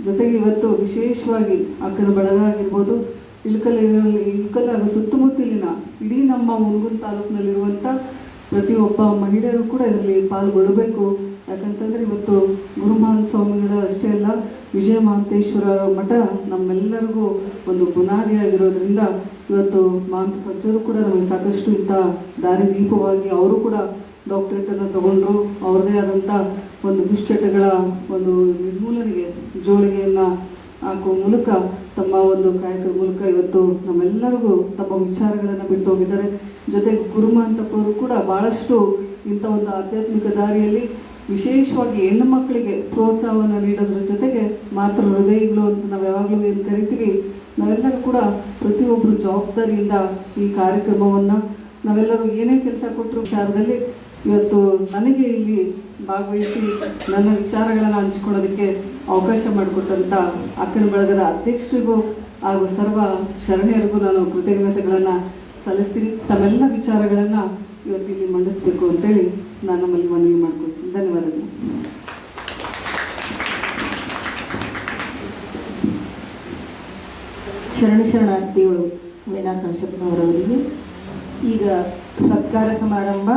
ಜೊತೆಗೆ ಇವತ್ತು ವಿಶೇಷವಾಗಿ ಅಕ್ಕನ ಬಳಗ ಆಗಿರ್ಬೋದು, ಇಳಕಲ್ ಹಾಗೂ ಸುತ್ತಮುತ್ತಲಿನ ಇಡೀ ನಮ್ಮ ಹುಣಗುಂದ ತಾಲೂಕಿನಲ್ಲಿರುವಂಥ ಪ್ರತಿಯೊಬ್ಬ ಮಹಿಳೆಯರು ಕೂಡ ಇದರಲ್ಲಿ ಪಾಲ್ಗೊಳ್ಳಬೇಕು. ಯಾಕಂತಂದರೆ ಇವತ್ತು ಗುರುಮಹಾನ್ ಸ್ವಾಮಿಗಳ ಅಷ್ಟೇ ಅಲ್ಲ, ವಿಜಯ ಮಹಾಂತೇಶ್ವರ ಮಠ ನಮ್ಮೆಲ್ಲರಿಗೂ ಒಂದು ಬುನಾದಿಯಾಗಿರೋದ್ರಿಂದ ಇವತ್ತು ಮಹಾಂತ ಪಂಚರು ಕೂಡ ನಮಗೆ ಸಾಕಷ್ಟು ಇಂಥ ದಾರಿದೀಪವಾಗಿ ಅವರು ಕೂಡ ಡಾಕ್ಟರೇಟನ್ನು ತಗೊಂಡ್ರು. ಅವ್ರದ್ದೇ ಆದಂಥ ಒಂದು ದುಶ್ಚಟಗಳ ಒಂದು ನಿರ್ಮೂಲನೆಗೆ ಜೋಳಿಗೆಯನ್ನು ಹಾಕುವ ಮೂಲಕ ತಮ್ಮ ಒಂದು ಕಾಯಕದ ಮೂಲಕ ಇವತ್ತು ನಮ್ಮೆಲ್ಲರಿಗೂ ತಮ್ಮ ವಿಚಾರಗಳನ್ನು ಬಿಟ್ಟು ಹೋಗಿದ್ದಾರೆ. ಜೊತೆಗೆ ಗುರುಮಹಾಂತಪ್ಪವರು ಕೂಡ ಭಾಳಷ್ಟು ಇಂಥ ಒಂದು ಆಧ್ಯಾತ್ಮಿಕ ದಾರಿಯಲ್ಲಿ ವಿಶೇಷವಾಗಿ ಹೆಣ್ಣು ಮಕ್ಕಳಿಗೆ ಪ್ರೋತ್ಸಾಹವನ್ನು ನೀಡೋದ್ರ ಜೊತೆಗೆ ಮಾತೃ ಹೃದಯಗಳು ಅಂತ ನಾವು ಯಾವಾಗಲೂ ಏನು ಕರಿತೀವಿ, ನಾವೆಲ್ಲರೂ ಕೂಡ ಪ್ರತಿಯೊಬ್ಬರು ಜವಾಬ್ದಾರಿಯಿಂದ ಈ ಕಾರ್ಯಕ್ರಮವನ್ನು ನಾವೆಲ್ಲರೂ ಏನೇ ಕೆಲಸ ಕೊಟ್ಟರು ವಿಚಾರದಲ್ಲಿ ಇವತ್ತು ನನಗೆ ಇಲ್ಲಿ ಭಾಗವಹಿಸಿ ನನ್ನ ವಿಚಾರಗಳನ್ನು ಹಂಚ್ಕೊಳ್ಳೋದಕ್ಕೆ ಅವಕಾಶ ಮಾಡಿಕೊಟ್ಟಂಥ ಅಕ್ಕನ ಬಳಗದ ಅಧ್ಯಕ್ಷರಿಗೂ ಹಾಗೂ ಸರ್ವ ಶರಣೆಯರಿಗೂ ನಾನು ಕೃತಜ್ಞತೆಗಳನ್ನು ಸಲ್ಲಿಸ್ತೀನಿ. ತಮ್ಮೆಲ್ಲ ವಿಚಾರಗಳನ್ನು ಇವತ್ತು ಇಲ್ಲಿ ಮಂಡಿಸಬೇಕು ಅಂತೇಳಿ ನಾನು ನಮ್ಮಲ್ಲಿ ಮನವಿ ಮಾಡ್ಕೊಳ್ತೀನಿ. ಧನ್ಯವಾದಗಳು. ಶರಣಾರ್ಥಿಗಳು ವೀಣಾ ಕಾಶ್ಯಪ್ನವರವರಿಗೆ ಈಗ ಸತ್ಕಾರ ಸಮಾರಂಭ.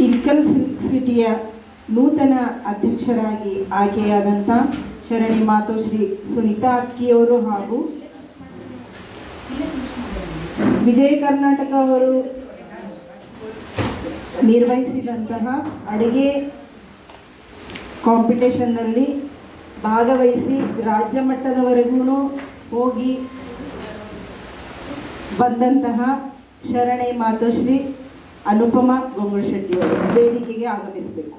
ಇಲ್ಕಲ್ ಸಿಟಿಯ ನೂತನ ಅಧ್ಯಕ್ಷರಾಗಿ ಆಯ್ಕೆಯಾದಂಥ ಶರಣಿ ಮಾತೋಶ್ರೀ ಸುನೀತಾ ಅಕ್ಕಿಯವರು ಹಾಗೂ ವಿಜಯ ಕರ್ನಾಟಕ ಅವರು ನಿರ್ವಹಿಸಿದಂತಹ ಅಡುಗೆ ಕಾಂಪಿಟೇಷನ್ನಲ್ಲಿ ಭಾಗವಹಿಸಿ ರಾಜ್ಯ ಮಟ್ಟದವರೆಗೂ ಹೋಗಿ ಬಂದಂತಹ ಶರಣೆ ಮಾತೋಶ್ರೀ ಅನುಪಮಾ ಗೊಂಗುಳ್ ಶೆಟ್ಟಿಯವರು ವೇದಿಕೆಗೆ ಆಗಮಿಸಬೇಕು.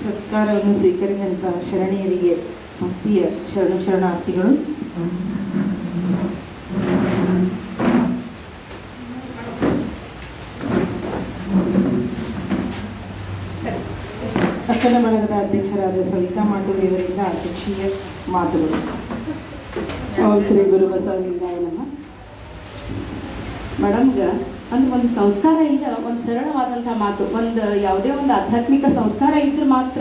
ಸತ್ಕಾರವನ್ನು ಸ್ವೀಕರಿಸಿದಂಥ ಶರಣೀಯರಿಗೆ ಭಕ್ತಿಯ ಶರಣಾರ್ಥಿಗಳು. ಅಕ್ಕನ ಬಳಗದ ಅಧ್ಯಕ್ಷರಾದ ಸವಿತಾ ಮಾಟೂರಿಯವರಿಂದ ಅಧ್ಯಕ್ಷೀಯ ಮಾತುಗಳು. ಶ್ರೀ ಗುರು ಬಸವಲಿಂಗಾಯ ನಮಃ. ಮೇಡಮ್ಗೆ ಅಂದ್ರೆ ಒಂದು ಸಂಸ್ಕಾರ ಈಗ ಒಂದು ಸರಳವಾದಂಥ ಮಾತು, ಒಂದು ಯಾವುದೇ ಒಂದು ಆಧ್ಯಾತ್ಮಿಕ ಸಂಸ್ಕಾರ ಇದ್ರೆ ಮಾತ್ರ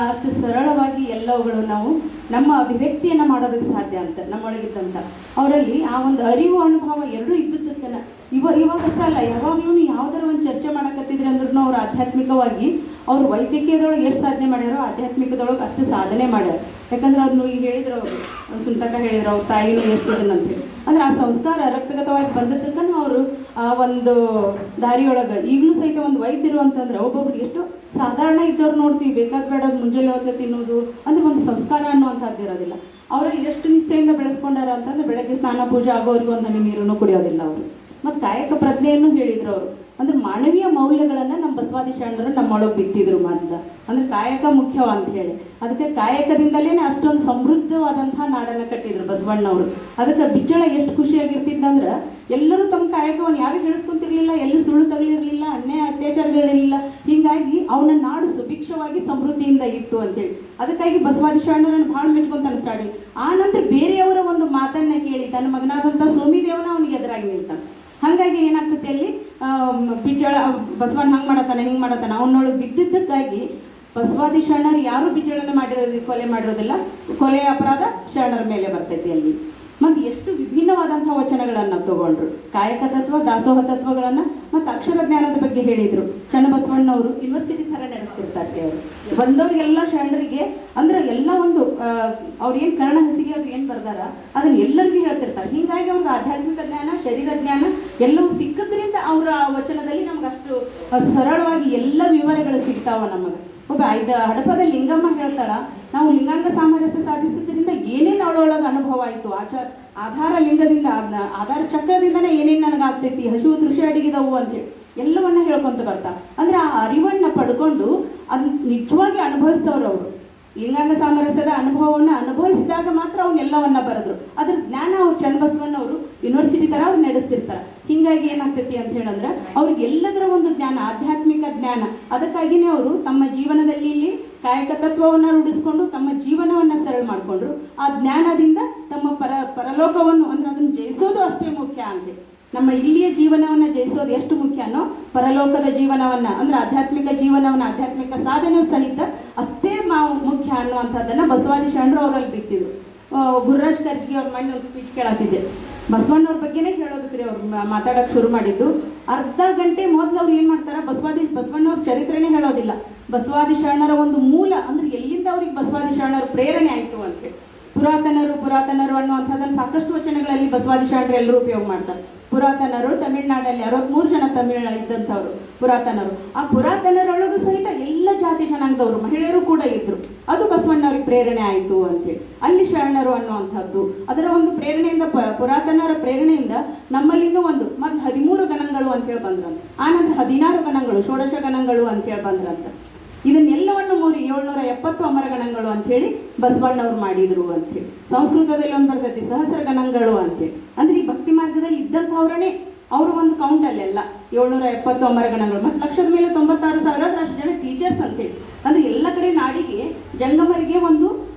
ಅಷ್ಟು ಸರಳವಾಗಿ ಎಲ್ಲವುಗಳು ನಾವು ನಮ್ಮ ಅಭಿವ್ಯಕ್ತಿಯನ್ನು ಮಾಡೋದಕ್ಕೆ ಸಾಧ್ಯ ಅಂತ ನಮ್ಮೊಳಗಿದ್ದಂಥ ಅವರಲ್ಲಿ ಆ ಒಂದು ಅರಿವು ಅನುಭವ ಎರಡೂ ಇದ್ದುದಕ್ಕನ ಇವಾಗಷ್ಟೇ ಅಲ್ಲ, ಯಾವಾಗಲೂ ಯಾವ್ದಾರ ಒಂದು ಚರ್ಚೆ ಮಾಡಕತ್ತಿದ್ರೆ ಅಂದ್ರೂ ಅವ್ರು ಆಧ್ಯಾತ್ಮಿಕವಾಗಿ ಅವ್ರು ವೈದ್ಯಕೀಯದೊಳಗೆ ಎಷ್ಟು ಸಾಧನೆ ಮಾಡ್ಯಾರೋ ಆಧ್ಯಾತ್ಮಿಕದೊಳಗೆ ಅಷ್ಟು ಸಾಧನೆ ಮಾಡ್ಯಾರ. ಯಾಕಂದ್ರೆ ಅವ್ರನ್ನು ಈಗ ಹೇಳಿದ್ರು, ಅವರು ಸುಂಟಕ ಹೇಳಿದ್ರು, ಅವ್ರ ತಾಯಿನೂ ಎಷ್ಟು ಅಂತೇಳಿ. ಅಂದ್ರೆ ಆ ಸಂಸ್ಕಾರ ರಕ್ತಗತವಾಗಿ ಬಂದದ್ದಕ್ಕನ್ನು ಅವರು ಆ ಒಂದು ದಾರಿಯೊಳಗೆ ಈಗಲೂ ಸಹಿತ ಒಂದು ವೈದ್ಯರು ಅಂತಂದ್ರೆ ಒಬ್ಬೊಬ್ರು ಎಷ್ಟು ಸಾಧಾರಣ ಇದ್ದವ್ರು ನೋಡ್ತೀವಿ, ಬೇಕಾದ ಬೇಡ ಮುಂಜಾನೆ ಹೊತ್ತು ತಿನ್ನೋದು ಅಂದ್ರೆ ಒಂದು ಸಂಸ್ಕಾರ ಅನ್ನುವಂಥದ್ದು ಇರೋದಿಲ್ಲ. ಅವರಲ್ಲಿ ಎಷ್ಟು ನಿಷ್ಠೆಯಿಂದ ಬೆಳೆಸ್ಕೊಂಡಾರ ಅಂತಂದ್ರೆ ಬೆಳಗ್ಗೆ ಸ್ನಾನ ಪೂಜೆ ಆಗೋವರೆಗೂ ಒಂದು ಹನಿ ನೀರನ್ನು ಕುಡಿಯೋದಿಲ್ಲ ಅವರು. ಮತ್ತು ಕಾಯಕ ಪ್ರಜ್ಞೆಯನ್ನು ಹೇಳಿದ್ರು ಅವರು. ಅಂದ್ರೆ ಮಾನವೀಯ ಮೌಲ್ಯಗಳನ್ನು ನಮ್ಮ ಬಸವಾದಿ ಶರಣರು ನಮ್ಮೊಳಗೆ ಬಿತ್ತಿದ್ರು ಮಾತ್ರ. ಅಂದ್ರೆ ಕಾಯಕ ಮುಖ್ಯ ಅಂತ ಹೇಳಿ ಅದಕ್ಕೆ ಕಾಯಕದಿಂದಲೇ ಅಷ್ಟೊಂದು ಸಮೃದ್ಧವಾದಂತಹ ನಾಡನ್ನು ಕಟ್ಟಿದ್ರು ಬಸವಣ್ಣವರು. ಅದಕ್ಕೆ ಬಿಜ್ಜಳ ಎಷ್ಟು ಖುಷಿಯಾಗಿರ್ತಿದ್ದಂದ್ರೆ ಎಲ್ಲರೂ ತಮ್ಮ ಕಾಯಕವನ್ನು ಯಾರು ಹೇಳಿಸ್ಕೊಂತಿರ್ಲಿಲ್ಲ, ಎಲ್ಲಿ ಸುಳ್ಳು ತಗಲಿರಲಿಲ್ಲ, ಅನ್ಯಾಯ ಅತ್ಯಾಚಾರಗಳಿರಲಿಲ್ಲ. ಹೀಗಾಗಿ ಅವನ ನಾಡು ಸುಭಿಕ್ಷವಾಗಿ ಸಮೃದ್ಧಿಯಿಂದ ಇತ್ತು ಅಂತೇಳಿ ಅದಕ್ಕಾಗಿ ಬಸವಾದಿ ಶರಣರನ್ನು ಭಾಳ ಮೆಚ್ಕೊಂತಾನೆ ಸ್ಟಾರ್ಟಿಂಗ್. ಆ ನಂತರ ಬೇರೆಯವರ ಒಂದು ಮಾತನ್ನ ಕೇಳಿ ತನ್ನ ಮಗನಾದಂಥ ಸೋಮಿದೇವನ ಅವನಿಗೆ ಎದುರಾಗಿ ನಿಲ್ತಾನೆ. ಹಾಗಾಗಿ ಏನಾಗ್ತೈತಿ ಅಲ್ಲಿ ಬಿಜ್ಜಳ ಬಸವಣ್ಣ ಹಂಗೆ ಮಾಡತ್ತಾನೆ ಹಿಂಗೆ ಮಾಡತ್ತಾನೆ ಅವನೊಳಗೆ ಬಿದ್ದಿದ್ದಕ್ಕಾಗಿ ಬಸವಾದಿ ಶರಣರು ಯಾರು ಬಿಜ್ಜಳನ ಕೊಲೆ ಮಾಡಿರೋದಿಲ್ಲ, ಕೊಲೆ ಅಪರಾಧ ಶರಣರ ಮೇಲೆ ಬರ್ತೈತಿ ಅಲ್ಲಿ. ಮತ್ತು ಎಷ್ಟು ವಿಭಿನ್ನವಾದಂತಹ ವಚನಗಳನ್ನು ತಗೊಂಡ್ರು, ಕಾಯಕ ತತ್ವ, ದಾಸೋಹ ತತ್ವಗಳನ್ನು ಮತ್ತು ಅಕ್ಷರ ಜ್ಞಾನದ ಬಗ್ಗೆ ಹೇಳಿದರು. ಚನ್ನಬಸವಣ್ಣವರು ಯೂನಿವರ್ಸಿಟಿ ಥರ ನಡೆಸ್ತಿರ್ತಾರೆ. ಅವರು ಬಂದವ್ರಿಗೆಲ್ಲ ಶರಣರಿಗೆ ಅಂದ್ರೆ ಎಲ್ಲ ಒಂದು ಅವ್ರು ಏನು ಕರ್ಣ ಹಸಿಗೆ ಅದು ಏನು ಬರ್ದಾರ ಅದನ್ನು ಎಲ್ಲರಿಗೂ ಹೇಳ್ತಿರ್ತಾರೆ. ಹೀಗಾಗಿ ಅವ್ರಿಗೆ ಆಧ್ಯಾತ್ಮಿಕ ಜ್ಞಾನ, ಶರೀರ ಜ್ಞಾನ ಎಲ್ಲವೂ ಸಿಕ್ಕಿದ್ರಿಂದ ಅವರ ವಚನದಲ್ಲಿ ನಮ್ಗೆ ಅಷ್ಟು ಸರಳವಾಗಿ ಎಲ್ಲ ವಿವರಗಳು ಸಿಗ್ತಾವ ನಮಗೆ. ಒಬ್ಬ ಹಡಪದ ಲಿಂಗಮ್ಮ ಹೇಳ್ತಾಳ, ನಾವು ಲಿಂಗಾಂಗ ಸಾಮರಸ್ಯ ಸಾಧಿಸಿದ್ರಿಂದ ಏನೇನು ಅವಳೊಳಗೆ ಅನುಭವ ಆಯಿತು, ಆಧಾರ ಲಿಂಗದಿಂದ ಆಧಾರ ಚಕ್ರದಿಂದನೇ ಏನೇನು ನನಗಾಗ್ತೈತಿ, ಹಸಿವು ತೃಷಿ ಅಡಿಗಿದವು ಅಂತೇಳಿ ಎಲ್ಲವನ್ನ ಹೇಳ್ಕೊಂತ ಬರ್ತಾ. ಅಂದ್ರೆ ಆ ಅರಿವನ್ನು ಪಡ್ಕೊಂಡು ಅದನ್ನ ನಿಜವಾಗಿ ಅನುಭವಿಸ್ತವ್ರು ಅವರು. ಲಿಂಗಾಂಗ ಸಾಮರಸ್ಯದ ಅನುಭವವನ್ನು ಅನುಭವಿಸಿದಾಗ ಮಾತ್ರ ಅವನ್ನೆಲ್ಲವನ್ನ ಬರೆದ್ರು. ಅದ್ರ ಜ್ಞಾನ ಅವ್ರು ಚನ್ನಬಸವಣ್ಣವರು ಯೂನಿವರ್ಸಿಟಿ ಥರ ಅವ್ರು ನಡೆಸ್ತಿರ್ತಾರೆ. ಹೀಗಾಗಿ ಏನಾಗ್ತೈತಿ ಅಂತ ಹೇಳಿದ್ರೆ ಅವ್ರಿಗೆ ಎಲ್ಲದರ ಒಂದು ಜ್ಞಾನ, ಆಧ್ಯಾತ್ಮಿಕ ಜ್ಞಾನ. ಅದಕ್ಕಾಗಿಯೇ ಅವರು ತಮ್ಮ ಜೀವನದಲ್ಲಿ ಇಲ್ಲಿ ಕಾಯಕ ತತ್ವವನ್ನು ರೂಢಿಸ್ಕೊಂಡು ತಮ್ಮ ಜೀವನವನ್ನು ಸರಳ ಮಾಡಿಕೊಂಡ್ರು. ಆ ಜ್ಞಾನದಿಂದ ತಮ್ಮ ಪರಲೋಕವನ್ನು ಅಂದ್ರೆ ಅದನ್ನು ಜಯಿಸೋದು ಅಷ್ಟೇ ಮುಖ್ಯ ಅಂತೆ. ನಮ್ಮ ಇಲ್ಲಿಯ ಜೀವನವನ್ನು ಜಯಿಸೋದು ಎಷ್ಟು ಮುಖ್ಯನೋ ಪರಲೋಕದ ಜೀವನವನ್ನು ಅಂದ್ರೆ ಆಧ್ಯಾತ್ಮಿಕ ಜೀವನವನ್ನು, ಆಧ್ಯಾತ್ಮಿಕ ಸಾಧನೆ ಸಹಿತ ಅಷ್ಟೇ ಮುಖ್ಯ ಅನ್ನುವಂಥದ್ದನ್ನು ಬಸವಾದಿ ಶರಣರು ಅವರಲ್ಲಿ ಬಿತ್ತಿದ್ರು. ಗುರುರಾಜ್ ಕರ್ಜಿಗೆ ಅವ್ರ ಮಣ್ಣು ಒಂದು ಸ್ಪೀಚ್ ಕೇಳತ್ತಿದ್ದೆ. ಬಸವಣ್ಣವ್ರ ಬಗ್ಗೆನೇ ಹೇಳೋದಕ್ರಿ ಅವ್ರು ಮಾತಾಡೋಕೆ ಶುರು ಮಾಡಿದ್ದು. ಅರ್ಧ ಗಂಟೆ ಮೊದಲು ಅವ್ರು ಏನು ಮಾಡ್ತಾರೆ, ಬಸವಣ್ಣವ್ರ ಚರಿತ್ರೆನೇ ಹೇಳೋದಿಲ್ಲ, ಬಸವಾದಿ ಶರಣರ ಒಂದು ಮೂಲ ಅಂದ್ರೆ ಎಲ್ಲಿಂದ ಅವ್ರಿಗೆ ಬಸವಾದಿ ಶರಣರ ಪ್ರೇರಣೆ ಆಯಿತು ಅಂತೇಳಿ. ಪುರಾತನರು ಅನ್ನುವಂಥದ್ದನ್ನು ಸಾಕಷ್ಟು ವಚನಗಳಲ್ಲಿ ಬಸವಾದಿ ಶರಣರು ಎಲ್ಲರೂ ಉಪಯೋಗ ಮಾಡ್ತಾರೆ. ಪುರಾತನರು ತಮಿಳ್ನಾಡಲ್ಲಿ 63 ಜನ ತಮಿಳ್ ಇದ್ದಂಥವ್ರು ಪುರಾತನರು. ಆ ಪುರಾತನರೊಳಗೂ ಸಹಿತ ಎಲ್ಲ ಜಾತಿ ಜನಾಂಗದವರು ಮಹಿಳೆಯರು ಕೂಡ ಇದ್ರು. ಅದು ಬಸವಣ್ಣವ್ರಿಗೆ ಪ್ರೇರಣೆ ಆಯಿತು ಅಂತೇಳಿ. ಅಲ್ಲಿ ಶರಣರು ಅನ್ನುವಂಥದ್ದು ಅದರ ಒಂದು ಪ್ರೇರಣೆಯಿಂದ ಪುರಾತನರ ಪ್ರೇರಣೆಯಿಂದ ನಮ್ಮಲ್ಲಿನೂ ಒಂದು ಮತ್ತು 13 ಗಣಗಳು ಅಂತೇಳಿ ಬಂದ್ರಂತ. ಆನಂತರ 16 ಗಣಗಳು, ಷೋಡಶ ಗಣಗಳು ಅಂತೇಳಿ ಬಂದ್ರಂತ. ಇದನ್ನೆಲ್ಲವನ್ನು 770 ಅಮರಗಣಗಳು ಅಂಥೇಳಿ ಬಸವಣ್ಣವ್ರು ಮಾಡಿದ್ರು ಅಂಥೇಳಿ. ಸಂಸ್ಕೃತದಲ್ಲಿ ಒಂದು ಬರ್ತೈತಿ ಸಹಸ್ರ ಗಣಗಳು ಅಂತೇಳಿ. ಅಂದ್ರೆ ಈ ಭಕ್ತಿ ಮಾರ್ಗದಲ್ಲಿ ಇದ್ದಂಥವ್ರನ್ನೇ ಅವರು ಒಂದು ಕೌಂಟಲ್ಲೆಲ್ಲ 770 ಅಮರಗಣಗಳು ಮತ್ತು ಲಕ್ಷದ ಮೇಲೆ 96,000 ಅಷ್ಟು ಜನ ಟೀಚರ್ಸ್ ಅಂತೇಳಿ. ಅಂದ್ರೆ ಎಲ್ಲ ಕಡೆ ನಾಡಿಗೆ ಜಂಗಮರಿಗೆ ಒಂದು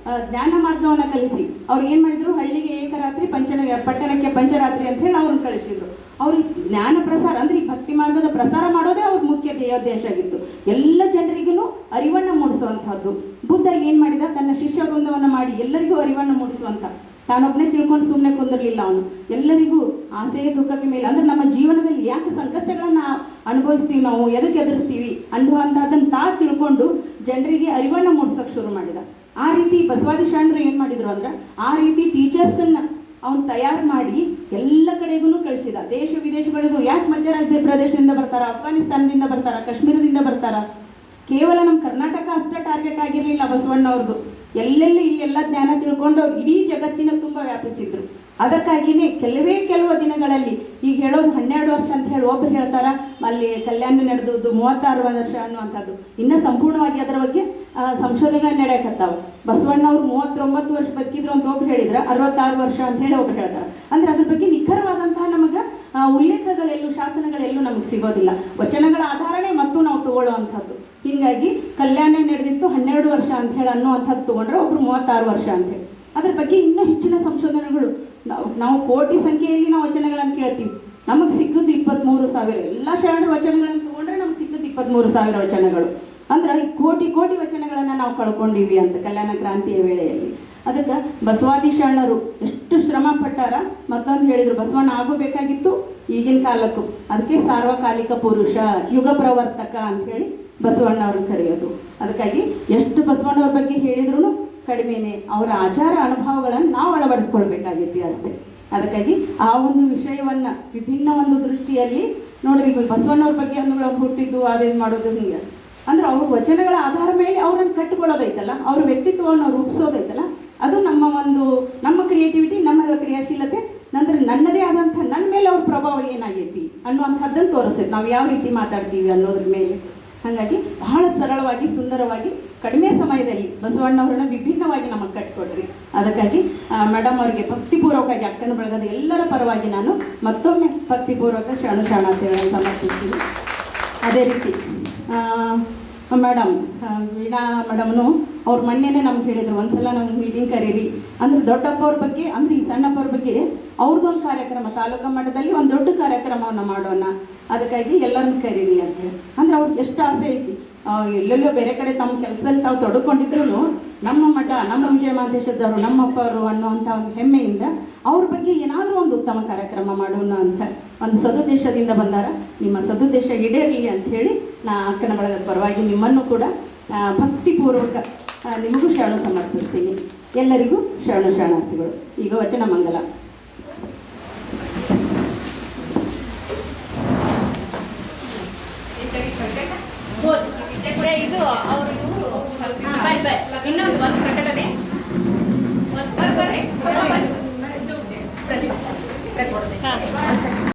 ಜ್ಞಾನ ಮಾರ್ಗವನ್ನು ಕಲಿಸಿ ಅವ್ರು ಏನು ಮಾಡಿದ್ರು, ಹಳ್ಳಿಗೆ ಏಕರಾತ್ರಿ ಪಟ್ಟಣಕ್ಕೆ ಪಂಚರಾತ್ರಿ ಅಂತ ಹೇಳಿ ಅವ್ರನ್ನ ಕಳಿಸಿದ್ರು. ಅವ್ರಿಗೆ ಜ್ಞಾನ ಪ್ರಸಾರ ಅಂದ್ರೆ ಈ ಭಕ್ತಿ ಮಾರ್ಗದ ಪ್ರಸಾರ ಮಾಡೋದೇ ಅವ್ರ ಮುಖ್ಯ ಧ್ಯೇಯೋದ್ದೇಶ ಆಗಿತ್ತು. ಎಲ್ಲ ಜನರಿಗೂ ಅರಿವನ್ನು ಮೂಡಿಸುವಂಥದ್ದು. ಬುದ್ಧ ಏನು ಮಾಡಿದ, ತನ್ನ ಶಿಷ್ಯ ವೃಂದವನ್ನು ಮಾಡಿ ಎಲ್ಲರಿಗೂ ಅರಿವನ್ನು ಮೂಡಿಸುವಂಥ, ತಾನೊಬ್ಬನೇ ತಿಳ್ಕೊಂಡು ಸುಮ್ಮನೆ ಕುಂದಿರಲಿಲ್ಲ ಅವನು. ಎಲ್ಲರಿಗೂ ಆಸೆ ದುಃಖಕ್ಕೆ ಮೇಲೆ ಅಂದ್ರೆ ನಮ್ಮ ಜೀವನದಲ್ಲಿ ಯಾಕೆ ಸಂಕಷ್ಟಗಳನ್ನು ಅನುಭವಿಸ್ತೀವಿ, ನಾವು ಎದಕ್ಕೆ ಎದುರಿಸ್ತೀವಿ ಅನ್ನುವಂಥದ್ದನ್ನು ತಿಳ್ಕೊಂಡು ಜನರಿಗೆ ಅರಿವನ್ನು ಮೂಡಿಸೋಕೆ ಶುರು ಮಾಡಿದ. ಆ ರೀತಿ ಬಸವಾದಿ ಶರಣರು ಏನು ಮಾಡಿದ್ರು ಅಂದ್ರೆ ಆ ರೀತಿ ಟೀಚರ್ಸನ್ನು ಅವನು ತಯಾರು ಮಾಡಿ ಎಲ್ಲ ಕಡೆಗೂ ಕಳಿಸಿದ. ದೇಶ ವಿದೇಶಗಳಿಗೂ. ಯಾಕೆ ಮಧ್ಯರಾಜ್ಯ ಪ್ರದೇಶದಿಂದ ಬರ್ತಾರ, ಅಫ್ಘಾನಿಸ್ತಾನದಿಂದ ಬರ್ತಾರ, ಕಾಶ್ಮೀರದಿಂದ ಬರ್ತಾರ. ಕೇವಲ ನಮ್ಮ ಕರ್ನಾಟಕ ಅಷ್ಟೇ ಟಾರ್ಗೆಟ್ ಆಗಿರಲಿಲ್ಲ ಬಸವಣ್ಣವ್ರದ್ದು. ಎಲ್ಲೆಲ್ಲಿ ಇಲ್ಲೆಲ್ಲ ಜ್ಞಾನ ತಿಳ್ಕೊಂಡು ಇಡೀ ಜಗತ್ತಿನ ತುಂಬ ವ್ಯಾಪಿಸಿದ್ರು. ಅದಕ್ಕಾಗಿಯೇ ಕೆಲವು ದಿನಗಳಲ್ಲಿ ಈಗ ಹೇಳೋದು 12 ವರ್ಷ ಅಂತ ಹೇಳಿ ಒಬ್ರು ಹೇಳ್ತಾರ, ಅಲ್ಲಿ ಕಲ್ಯಾಣ ನಡೆದದ್ದು 36 ವರ್ಷ ಅನ್ನುವಂಥದ್ದು. ಇನ್ನೂ ಸಂಪೂರ್ಣವಾಗಿ ಅದರ ಬಗ್ಗೆ ಸಂಶೋಧನೆಗಳು ನಡೆಯಕತ್ತಾವ. ಬಸವಣ್ಣವ್ರು 39 ವರ್ಷ ಬದುಕಿದ್ರು ಅಂತ ಒಬ್ರು ಹೇಳಿದ್ರೆ 66 ವರ್ಷ ಅಂತ ಹೇಳಿ ಒಬ್ರು ಹೇಳ್ತಾರೆ. ಅಂದ್ರೆ ಅದ್ರ ಬಗ್ಗೆ ನಿಖರವಾದಂತಹ ನಮಗೆ ಉಲ್ಲೇಖಗಳೆಲ್ಲೂ ಶಾಸನಗಳೆಲ್ಲೂ ನಮಗೆ ಸಿಗೋದಿಲ್ಲ. ವಚನಗಳ ಆಧಾರನೇ ಮತ್ತು ನಾವು ತಗೊಳ್ಳುವಂಥದ್ದು. ಹೀಗಾಗಿ ಕಲ್ಯಾಣ ನಡೆದಿತ್ತು 12 ವರ್ಷ ಅಂತ ಹೇಳಿ ಅನ್ನುವಂಥದ್ದು ತಗೊಂಡ್ರೆ ಒಬ್ರು 36 ವರ್ಷ ಅಂತೇಳಿ. ಅದ್ರ ಬಗ್ಗೆ ಇನ್ನೂ ಹೆಚ್ಚಿನ ಸಂಶೋಧನೆಗಳು ನಾವು ಕೋಟಿ ಸಂಖ್ಯೆಯಲ್ಲಿ ನಾವು ವಚನಗಳನ್ನು ಕೇಳ್ತೀವಿ. ನಮಗೆ ಸಿಕ್ಕಿದ್ದು 23,000. ಎಲ್ಲ ಶರಣರ ವಚನಗಳನ್ನು ತಗೊಂಡ್ರೆ ನಮ್ಗೆ ಸಿಕ್ಕಿದ್ದು 23,000 ವಚನಗಳು. ಅಂದ್ರೆ ಈ ಕೋಟಿ ವಚನಗಳನ್ನು ನಾವು ಕಳ್ಕೊಂಡಿವಿ ಅಂತ ಕಲ್ಯಾಣ ಕ್ರಾಂತಿಯ ವೇಳೆಯಲ್ಲಿ. ಅದಕ್ಕೆ ಬಸವಾದಿ ಶರಣರು ಎಷ್ಟು ಶ್ರಮ ಪಟ್ಟಾರ. ಮತ್ತೊಂದು ಹೇಳಿದರು, ಬಸವಣ್ಣ ಆಗಬೇಕಾಗಿತ್ತು ಈಗಿನ ಕಾಲಕ್ಕೂ, ಅದಕ್ಕೆ ಸಾರ್ವಕಾಲಿಕ ಪುರುಷ, ಯುಗ ಪ್ರವರ್ತಕ ಅಂಥೇಳಿ ಬಸವಣ್ಣವ್ರನ್ನ ಕರೆಯೋದು. ಅದಕ್ಕಾಗಿ ಎಷ್ಟು ಬಸವಣ್ಣವ್ರ ಬಗ್ಗೆ ಹೇಳಿದ್ರು ಕಡಿಮೆನೆ, ಅವರ ಆಚಾರ ಅನುಭವಗಳನ್ನು ನಾವು ಅಳವಡಿಸ್ಕೊಳ್ಬೇಕಾಗೈತಿ ಅಷ್ಟೇ. ಅದಕ್ಕಾಗಿ ಆ ಒಂದು ವಿಷಯವನ್ನು ವಿಭಿನ್ನ ಒಂದು ದೃಷ್ಟಿಯಲ್ಲಿ ನೋಡ್ರಿ, ಈಗ ಬಸವಣ್ಣವ್ರ ಬಗ್ಗೆ ಒಂದು ಹುಟ್ಟಿದ್ದು ಅದೇನು ಮಾಡೋದು ಹಿಂಗೆ ಅಂದ್ರೆ ಅವ್ರ ವಚನಗಳ ಆಧಾರ ಮೇಲೆ ಅವ್ರನ್ನ ಕಟ್ಟಿಕೊಳ್ಳೋದೈತಲ್ಲ, ಅವ್ರ ವ್ಯಕ್ತಿತ್ವವನ್ನು ರೂಪಿಸೋದೈತಲ್ಲ, ಅದು ನಮ್ಮ ಕ್ರಿಯೇಟಿವಿಟಿ, ನಮ್ಮ ಕ್ರಿಯಾಶೀಲತೆ, ನಂತರ ನನ್ನದೇ ಆದಂಥ ನನ್ನ ಮೇಲೆ ಅವ್ರ ಪ್ರಭಾವ ಏನಾಗೈತಿ ಅನ್ನುವಂಥದ್ದನ್ನು ತೋರಿಸ್ತೈತೆ, ನಾವು ಯಾವ ರೀತಿ ಮಾತಾಡ್ತೀವಿ ಅನ್ನೋದ್ರ ಮೇಲೆ. ಹಾಗಾಗಿ ಬಹಳ ಸರಳವಾಗಿ ಸುಂದರವಾಗಿ ಕಡಿಮೆ ಸಮಯದಲ್ಲಿ ಬಸವಣ್ಣವ್ರನ್ನ ವಿಭಿನ್ನವಾಗಿ ನಮಗೆ ಕಟ್ಟಿಕೊಡ್ರಿ. ಅದಕ್ಕಾಗಿ ಮೇಡಮ್ ಅವರಿಗೆ ಭಕ್ತಿಪೂರ್ವಕವಾಗಿ ಅಕ್ಕನ ಬಳಗದ ಎಲ್ಲರ ಪರವಾಗಿ ನಾನು ಮತ್ತೊಮ್ಮೆ ಭಕ್ತಿಪೂರ್ವಕ ಶರಣಾರ್ಥಿಗಳನ್ನು ಸಮರ್ಪಿಸ್ತೀನಿ. ಅದೇ ರೀತಿ ಮೇಡಮ್ ವೀಣಾ ಮೇಡಮ್ನು ಅವ್ರ ಮೊನ್ನೆನೇ ನಮ್ಗೆ ಹೇಳಿದರು, ಒಂದ್ಸಲ ನಮ್ಗೆ ಮೀಟಿಂಗ್ ಕರೀರಿ ಅಂದ್ರೆ ದೊಡ್ಡಪ್ಪವ್ರ ಬಗ್ಗೆ, ಅಂದ್ರೆ ಈ ಸಣ್ಣಪ್ಪವ್ರ ಬಗ್ಗೆ ಅವ್ರದ್ದೊಂದು ಕಾರ್ಯಕ್ರಮ ತಾಲೂಕು ಮಟ್ಟದಲ್ಲಿ ಒಂದು ದೊಡ್ಡ ಕಾರ್ಯಕ್ರಮವನ್ನು ಮಾಡೋಣ, ಅದಕ್ಕಾಗಿ ಎಲ್ಲರನ್ನು ಕರೀರಿ ಅಂತೇಳಿ. ಅಂದ್ರೆ ಅವ್ರಿಗೆ ಎಷ್ಟು ಆಸೆ ಐತಿ, ಎಲ್ಲೆಲ್ಲೋ ಬೇರೆ ಕಡೆ ತಮ್ಮ ಕೆಲಸದಲ್ಲಿ ತಾವು ತೊಡಕೊಂಡಿದ್ರು ನಮ್ಮ ಮಠ, ನಮ್ಮ ವಿಜಯ ಮಹಾಂತೇಶದವರು, ನಮ್ಮಪ್ಪವರು ಅನ್ನೋವಂಥ ಒಂದು ಹೆಮ್ಮೆಯಿಂದ ಅವ್ರ ಬಗ್ಗೆ ಏನಾದರೂ ಒಂದು ಉತ್ತಮ ಕಾರ್ಯಕ್ರಮ ಮಾಡೋಣ ಅಂತ ಒಂದು ಸದುದ್ದೇಶದಿಂದ ಬಂದಾರ. ನಿಮ್ಮ ಸದುದ್ದೇಶ ಈಡೇರಲಿ ಅಂತ ಹೇಳಿ ನಾ ಅಕ್ಕನ ಬಳಗದ ಪರವಾಗಿ ನಿಮ್ಮನ್ನು ಕೂಡ ಭಕ್ತಿಪೂರ್ವಕ ನಿಮಗೂ ಶರಣ ಸಮರ್ಪಿಸ್ತೀನಿ. ಎಲ್ಲರಿಗೂ ಶರಣಾರ್ಥಿಗಳು. ಈಗ ವಚನ ಮಂಗಲ. ಇದು ಅವರು ಇನ್ನೊಂದು ಒಂದು ಪ್ರಕಟಣೆ ಬರ್ರಿ